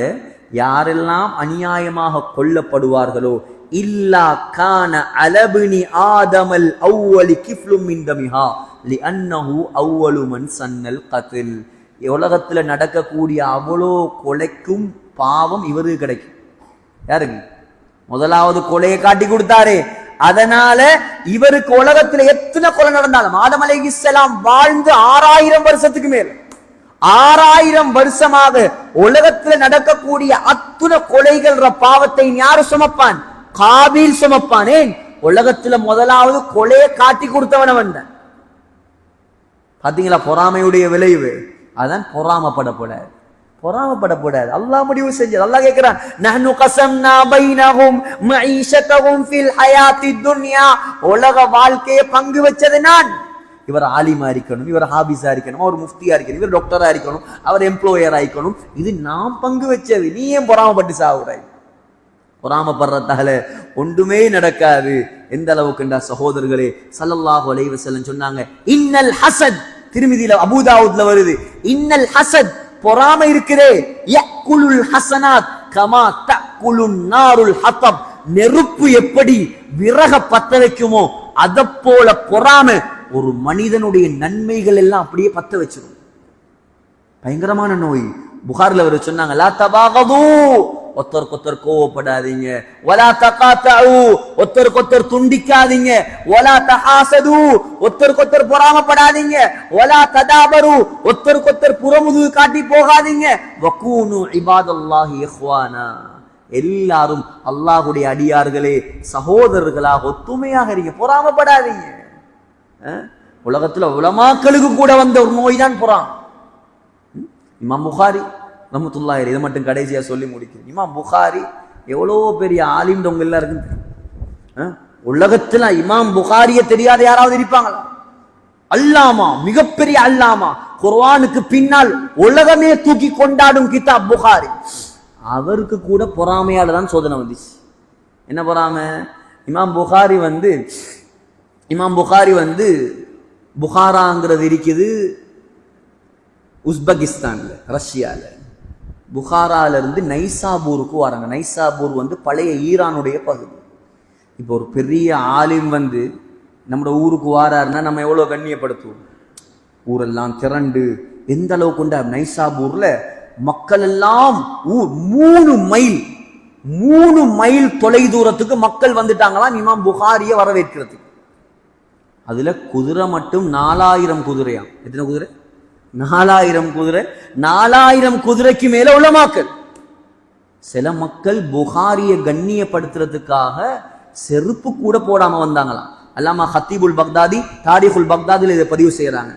[SPEAKER 2] யாரெல்லாம் அநியாயமாக கொல்லப்படுவார்களோ, இல்லா கான அலபினி ஆதமல் அவ்வலி கிஃப்லும் மின் தமிஹா லிஅன்னஹு அவ்வலு மன் சன்னல் கத்ல். உலகத்துல நடக்கக்கூடிய அவ்வளோ கொலைக்கும் பாவம் இவருக்கு கிடைக்கும். யாருக்கு? முதலாவது கொலையை காட்டி கொடுத்தாரே, அதனால இவருக்கு உலகத்துல எத்தனை கொலை நடந்தாலும், ஆதம் அலைஹிஸ்ஸலாம் வாழ்ந்து 6000 வருஷத்துக்கு மேல், 6000 வருஷமாக உலகத்துல நடக்கக்கூடிய அத்துணை கொலைகள் பாவத்தை யாரு சுமப்பான்? காபீல் சுமப்பான். ஏன்? உலகத்துல முதலாவது கொலையை காட்டி கொடுத்தவன் வந்தான். பாத்தீங்களா பொறாமையுடைய விளைவு? அதான் பொறாமப்படப்படாது, பொறாமப்படப்படாது. அல்லாஹ் முடிவு செஞ்சது. அல்லாஹ் கேட்கிறான், நஹ்னு கஸம்னா பைனஹும் மஈஷதஹும் ஃபில் ஹயாத்தித் துன்யா. உலக வாழ்க்கையை பங்கு வச்சது நான். இவர் ஆலிமா இருக்கணும், இவர் ஹாபிஸா இருக்கணும், அவர் முஃப்தியா இருக்கணும், இவர் டாக்டரா இருக்கணும், அவர் எம்ப்ளாயரா இருக்கணும். இது நாம் பங்கு வச்சது. நீ ஏன் பொறாமப்பட்டு சாவுறாய்? பொறாமப்படுறதால ஒன்றுமே நடக்காது. எந்த அளவுக்குண்டா சகோதரர்களே, ஸல்லல்லாஹு அலைஹி வஸல்லம் சொன்னாங்க, இன்னல் ஹஸத், திருமிதியில அபூதாவுத்ல வருது, இன்னல் ஹஸத், பொறாமை இருக்குதே, யக்குலுல் ஹஸனாத் கமா தக்குலுன் நாருல் ஹதப். நெருப்பு எப்படி விறக பத்த வைக்குமோ அத போல பொறாமை ஒரு மனிதனுடைய நன்மைகள் எல்லாம் அப்படியே பத்த வச்சிடும். பயங்கரமான நோய். புகார்ல அவர் சொன்னாங்க, லா தபாகது, ஒருத்தருக்கொத்தர் கோவப்படாதீங்க, வலா தகாதஉ, ஒருத்தருக்கொத்தர் துண்டிக்காதீங்க, வலா தஹாசது, ஒருத்தருக்கொத்தர் பொறாமப்படாதீங்க, வலா ததாபரு, ஒருத்தருக்கொத்தர் புறமுதுகு காட்டி போகாதீங்க, வகூனு இபாதல்லாஹி இஹ்வானா, எல்லாரும் அல்லாஹ்வுடைய அடியார்களே, சகோதரர்களாக ஒத்துமையாக இருங்க, பொறாமப்படாதீங்க. உலகத்துல உலமாக்களுக்கு கூட வந்த ஒரு நோய் தான் பொறாமை. இமாம் புகாரி ரஹ்மத்துல்லாஹி அலைஹி, இதை மட்டும் கடைசியா சொல்லி முடிக்கிறேன். இமாம் புகாரி எவ்வளோ பெரிய ஆலிம் உங்க எல்லாருக்கும் தெரியும். உலகத்துல இமாம் புகாரிய தெரியாத யாராவது இருப்பாங்களா? அல்லாமா, மிகப்பெரிய அல்லாமா, குர்ஆனுக்கு பின்னால் உலகமே தூக்கி கொண்டாடும் கிதாப் புகாரி. அவருக்கு கூட பொறாமையால தான் சோதனை வந்துச்சு. என்ன பொறாமை? இமாம் புகாரி வந்து புகாராங்கிறது இருக்குது உஸ்பெகிஸ்தான்ல, ரஷ்யால. புகாரால இருந்து நைசாபூருக்கு வராங்க. நைசாபூர் வந்து பழைய ஈரானுடைய பகுதி. இப்போ ஒரு பெரிய ஆலிம் வந்து நம்ம ஊருக்கு வாராருன்னா நம்ம எவ்வளவு கண்ணியப்படுத்துவோம். ஊரெல்லாம் திரண்டு எந்த அளவுக்கு உண்டா, நைசாபூர்ல மக்கள் எல்லாம் 3 மைல் தொலை தூரத்துக்கு மக்கள் வந்துட்டாங்களாம் இமாம் புகாரிய வரவேற்கிறதுக்கு. அதுல குதிரை மட்டும் 4000 குதிரையாம். எத்தனை குதிரை? 4000 குதிரை. 4000 குதிரைக்கு மேல உலமாக்கள். சில மக்கள் புகாரிய கண்ணியப்படுத்துறதுக்காக செருப்பு கூட போடாம வந்தாங்களாம். அல்லாமா ஹத்தீபுல் பக்தாதி தாரிகுல் பக்தாதில இதை பதிவு செய்யறாங்க.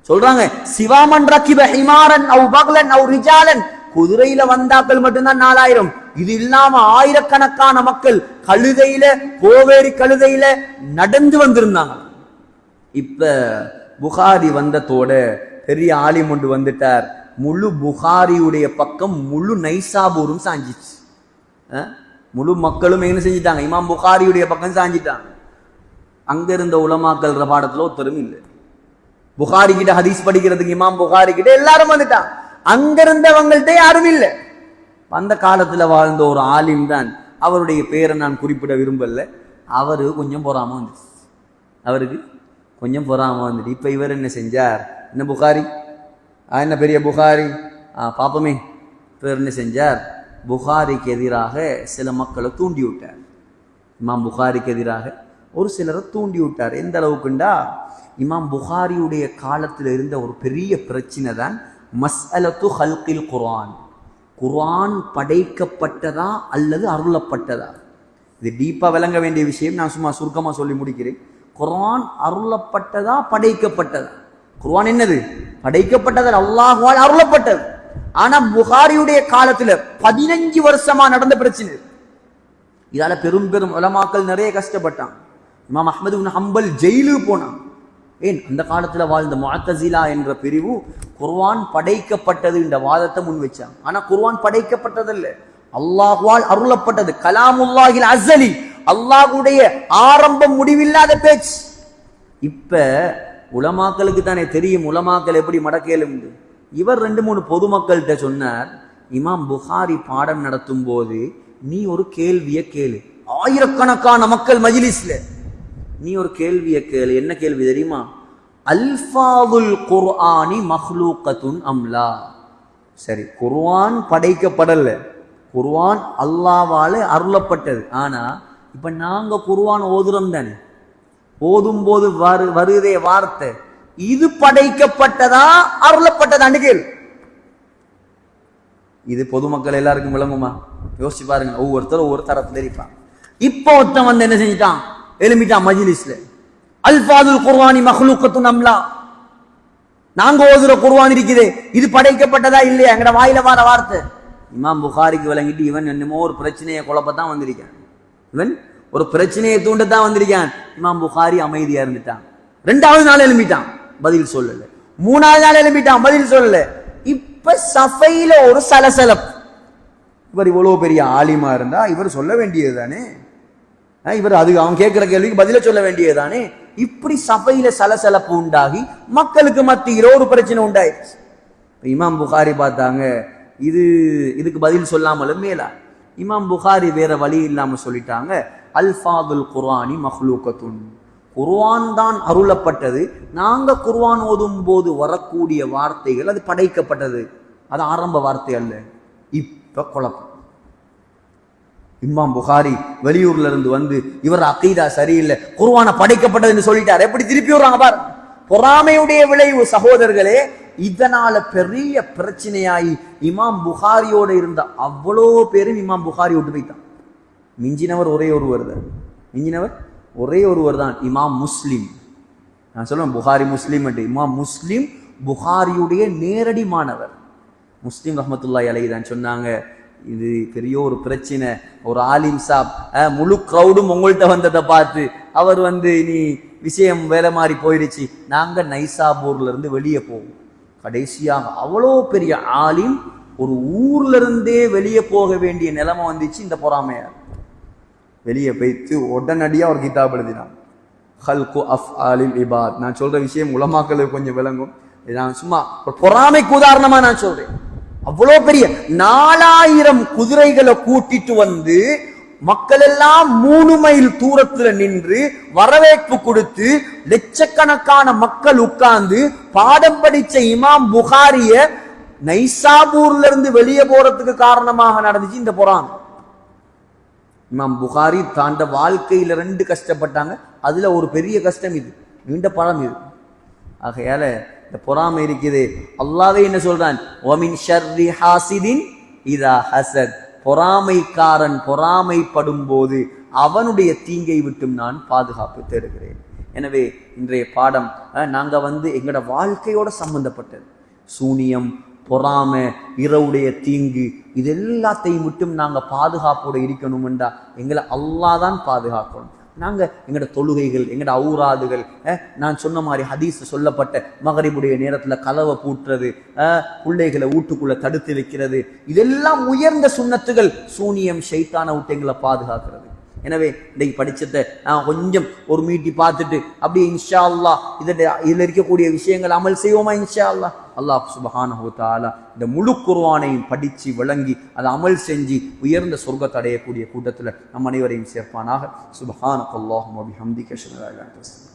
[SPEAKER 2] சொல்றாங்க, சிவாமன் ரக்கிப ஹிமாரன் அவ் பக்லன் அவ் ரிஜாலன், குதிரையில வந்தாக்கள் மட்டும்தான் 4000, இது இல்லாம ஆயிரக்கணக்கான மக்கள் கழுதையில கோவேரி கழுதையில நடந்து வந்திருந்தாங்க. இப்ப புகாரி வந்ததோட பெரிய ஆலிம் ஒன்று வந்துட்டார். முழு புகாரியுடைய பக்கம் முழு நைசாபூரும் சாஞ்சிச்சு. முழு மக்களும் என்ன செஞ்சிட்டாங்க? இமாம் புகாரியுடைய பக்கம் சாஞ்சிட்டாங்க. அங்க இருந்த உலமாக்கள் பாடத்துல ஒருத்தரும் இல்லை. புகாரி கிட்ட ஹதீஸ் படிக்கிறதுக்கு இமாம் புகாரி கிட்ட எல்லாரும் வந்துட்டாங்க. அங்க இருந்தவங்கள்ட்ட யாரும் இல்லை. அந்த காலத்துல வாழ்ந்த ஒரு ஆலிம் தான், அவருடைய பேரை நான் குறிப்பிட விரும்பல. அவருக்கு கொஞ்சம் பொறாம வந்துச்சு. அவருக்கு கொஞ்சம் பொறாம வந்துட்டு இப்ப இவர் என்ன செஞ்சார்? என்ன புகாரி, என்ன பெரிய புகாரி பாப்பமே. இவர் என்ன செஞ்சார்? புகாரிக்கு எதிராக சில மக்களை தூண்டி விட்டார். இமாம் புகாரிக்கு எதிராக ஒரு சிலரை தூண்டி விட்டார். எந்த அளவுக்குண்டா, இமாம் புகாரியுடைய காலத்தில் இருந்த ஒரு பெரிய பிரச்சனை தான் மஸ்அலத்து ஹல்கில் குர்ஆன். குர்ஆன் படைக்கப்பட்டதா அல்லது அருளப்பட்டதா? இது டீப்பா விளங்க வேண்டிய விஷயம். நான் சும்மா சுருக்கமா சொல்லி முடிக்கிறேன். குர்ஆன் அருளப்பட்டதா படைக்கப்பட்டதா? குர்ஆன் என்னது? படைக்கப்பட்டது, அல்லாஹ்வால் அருளப்பட்டது. ஆனா புகாரியுடைய காலத்துல 15 வருஷமா நடந்த பிரச்சனை. இதால பெரும் பெரும் உலமாக்கள் நிறைய கஷ்டப்பட்டான். இமாம் அஹ்மது இப்னு ஹம்பல் ஜெயிலுக்கு போனான். ஏன்? அந்த காலத்துல வாழ்ந்த முஅத்தஸிலா என்ற பிரிவு குர்ஆன் படைக்கப்பட்டது என்ற வாதத்தை முன் வச்சாங்க. ஆனா குர்ஆன் படைக்கப்பட்டதல்ல, அல்லாஹ்வால் அருளப்பட்டது. கலாமுல்லாஹில் அஸலி, அல்லாஹ்வுடைய ஆரம்பம் முடிவில்லாத பேச்சு. இப்ப உலமாக்களுக்கு தானே தெரியும் உலமாக்கள் எப்படி மடக்கேலும். இவர் 2-3 பொதுமக்கள்கிட்ட சொன்னார், இமாம் புகாரி பாடம் நடத்தும் போது நீ ஒரு கேள்வியை கேளு. ஆயிரக்கணக்கான மக்கள் மஜ்லிஸ்ல நீ ஒரு கேள்வியை கேளு. என்ன கேள்வி தெரியுமா? அல்ஃபாதுல் குர்ஆனி மக்லூகத்துன் அம்லா. சரி, குர்ஆன் படைக்கப்படல, குர்ஆன் அல்லாஹ்வால அருளப்பட்டது. ஆனா இப்ப நாங்க குர்ஆன் ஓதுறோம் தானே, ஓதும் போது வருதே வார்த்தை, இது படைக்கப்பட்டதா அருளப்பட்டதான்னு கேளு. இது பொதுமக்கள் எல்லாருக்கும் விளங்குமா? யோசிச்சு பாருங்க. ஒவ்வொருத்தரும் ஒவ்வொரு தரத்துல இருப்பாங்க. இப்போ ஒருத்தன் வந்து என்ன செஞ்சிட்டான்? எழுமிட்டான் மஜ்லிஸ்ல, அல்ஃபாதுல் குர்ஆனி மக்லூகத்துன் அம்லா. நாங்க ஓதுற குர்ஆன் இருக்குது, இது படைக்கப்பட்டதா இல்லையா? எங்கட வாயில வர வார்த்தை. இமாம் புகாரிக்கு விளங்கிட்டு இவன் என்னமோ ஒரு பிரச்சனையை குழப்பத்தான் வந்திருக்கான், இவன் ஒரு பிரச்சனையை தூண்டத்தான் வந்திருக்கான். இமாம் புகாரி அமைதியா இருந்துட்டான். 2வது நாள் எழும்பிட்டான், பதில் சொல்லல. 3வது நாள் எழும்பிட்டான், பதில் சொல்லல. இப்ப சஃபையில ஒரு சலசலப்பு. இவர் இவ்வளவு பெரிய ஆலிமா இருந்தா இவர் சொல்ல வேண்டியது தானே, இவர் அது அவன் கேட்கிற கேள்விக்கு பதில சொல்ல வேண்டியதுதானே. இப்படி சபையில சலசலப்பு உண்டாகி மக்களுக்கு மத்தியில ஒரு பிரச்சனை உண்டாயிடுச்சு. இமாம் புகாரி பார்த்தாங்க, இதுக்கு பதில் சொல்லாமலும் மேலா. இமாம் புகாரி வேற வழி இல்லாம சொல்லிட்டாங்க, அல்ஃபாதுல் குர்ஆனி மக்லூகத்துன், குர்ஆன் தான் அருளப்பட்டது, நாங்க குர்ஆன் ஓதும் போது வரக்கூடிய வார்த்தைகள் அது படைக்கப்பட்டது, அது ஆரம்ப வார்த்தை அல்ல. இப்ப குழப்பம். இமாம் புகாரி வெளியூர்ல இருந்து வந்து இவர் அகீதா சரியில்லை, குர்ஆன படைக்கப்பட்டதுன்னு சொல்லிட்டார். எப்படி திருப்பி வர்றாங்க பாரு. பொறாமையுடைய விளைவு சகோதரர்களே. இதனால பெரிய பிரச்சனையாயி இமாம் புகாரியோட இருந்த அவ்வளோ பேரும் இமாம் புகாரி விட்டு போய்த்தான். மிஞ்சினவர் ஒரே ஒருவர் தான், இமாம் முஸ்லிம். நான் சொல்லுவேன் புகாரி முஸ்லிம். இமாம் முஸ்லிம் புகாரியுடைய நேரடி மாணவர். முஸ்லிம் ரஹ்மத்துல்லாஹி அலைஹி தான் சொன்னாங்க, இது பெரிய ஒரு பிரச்சனை. ஒரு ஆலிம் சாப் முழு கிரௌடும் உங்கள்கிட்ட வந்ததை பார்த்து அவர் வந்து இனி விஷயம் வேற மாதிரி போயிடுச்சு, நாங்க நைசாபூர்ல இருந்து வெளியே போவோம். கடைசியாக அவ்வளோ பெரிய ஆலிம் ஒரு ஊர்ல இருந்தே வெளியே போக வேண்டிய நிலைமை வந்துச்சு. இந்த பொறாமையார் வெளியே போய்த்து உடனடியா ஒரு கிதாப் எழுதினான், ஹல்கு அஃஆலில் இபாத். நான் சொல்ற விஷயம் உலமாக்களுக்கு கொஞ்சம் விளங்கும். நான் சும்மா ஒரு பொறாமைக்கு உதாரணமா நான் சொல்றேன். அவ்வளோ பெரிய 4000 குதிரைகளை கூட்டிட்டு வந்து மக்கள் எல்லாம் 3 மைல் தூரத்துல நின்று வரவேற்பு கொடுத்து லட்சக்கணக்கான மக்கள் உட்கார்ந்து பாடம் படிச்ச இமாம் புகாரிய நைசாபூர்ல இருந்து வெளியே போறதுக்கு காரணமாக நடந்துச்சு இந்த பொறாமை. இமாம் புகாரி தாண்ட வாழ்க்கையில 2 கஷ்டப்பட்டாங்க, அதுல ஒரு பெரிய கஷ்டம் இது, நீண்ட பழம் இது. ஆகையால இந்த பொறாமை இருக்குது. அல்லாஹ்வே என்ன சொல்றான், வமின் ஷர்ரி ஹாசிதின் இதா ஹசத், பொறாமைக்காரன் பொறாமைப்படும் போது அவனுடைய தீங்கை விட்டும் நான் பாதுகாப்பு தேடுகிறேன். எனவே இன்றைய பாடம் நாங்க வந்து எங்களோட வாழ்க்கையோட சம்பந்தப்பட்டது. சூனியம், பொறாமை, இரவுடைய தீங்கு, இது எல்லாத்தையும் விட்டும் நாங்கள் பாதுகாப்போடு இருக்கணும்டா எங்களை அல்லாஹ் தான் பாதுகாக்கணும். நாங்கள் எங்களோட தொழுகைகள், எங்களோட ஔராதுகள், நான் சொன்ன மாதிரி ஹதீஸ் சொல்லப்பட்ட மகரிபுடைய நேரத்தில் கதவை பூட்டுறது, பிள்ளைகளை வீட்டுக்குள்ள தடுத்து வைக்கிறது, இதெல்லாம் உயர்ந்த சுன்னத்துகள். சூனியம் ஷைத்தான விட்டு எங்களை பாதுகாக்கிறது. எனவே இன்றைக்கு படிச்சதை நான் கொஞ்சம் ஒரு மீட்டி பார்த்துட்டு அப்படியே இன்ஷா அல்லாஹ் இதில் இருக்கக்கூடிய விஷயங்கள் அமல் செய்வோமா இன்ஷா அல்லாஹ். அல்லாஹ் சுப்ஹானஹு வ தஆலா இந்த முழு குர்ஆனையும் படித்து விளங்கி அதை அமல் செஞ்சு உயர்ந்த சொர்க்கத்தை அடையக்கூடிய கூட்டத்தில் நம் அனைவரையும் சேர்ப்பானாக. சுப்ஹானக்கல்லாஹும்ம வ பிஹம்திக அஷ்ஹது அன் லா இலாஹா இல்லா அன்த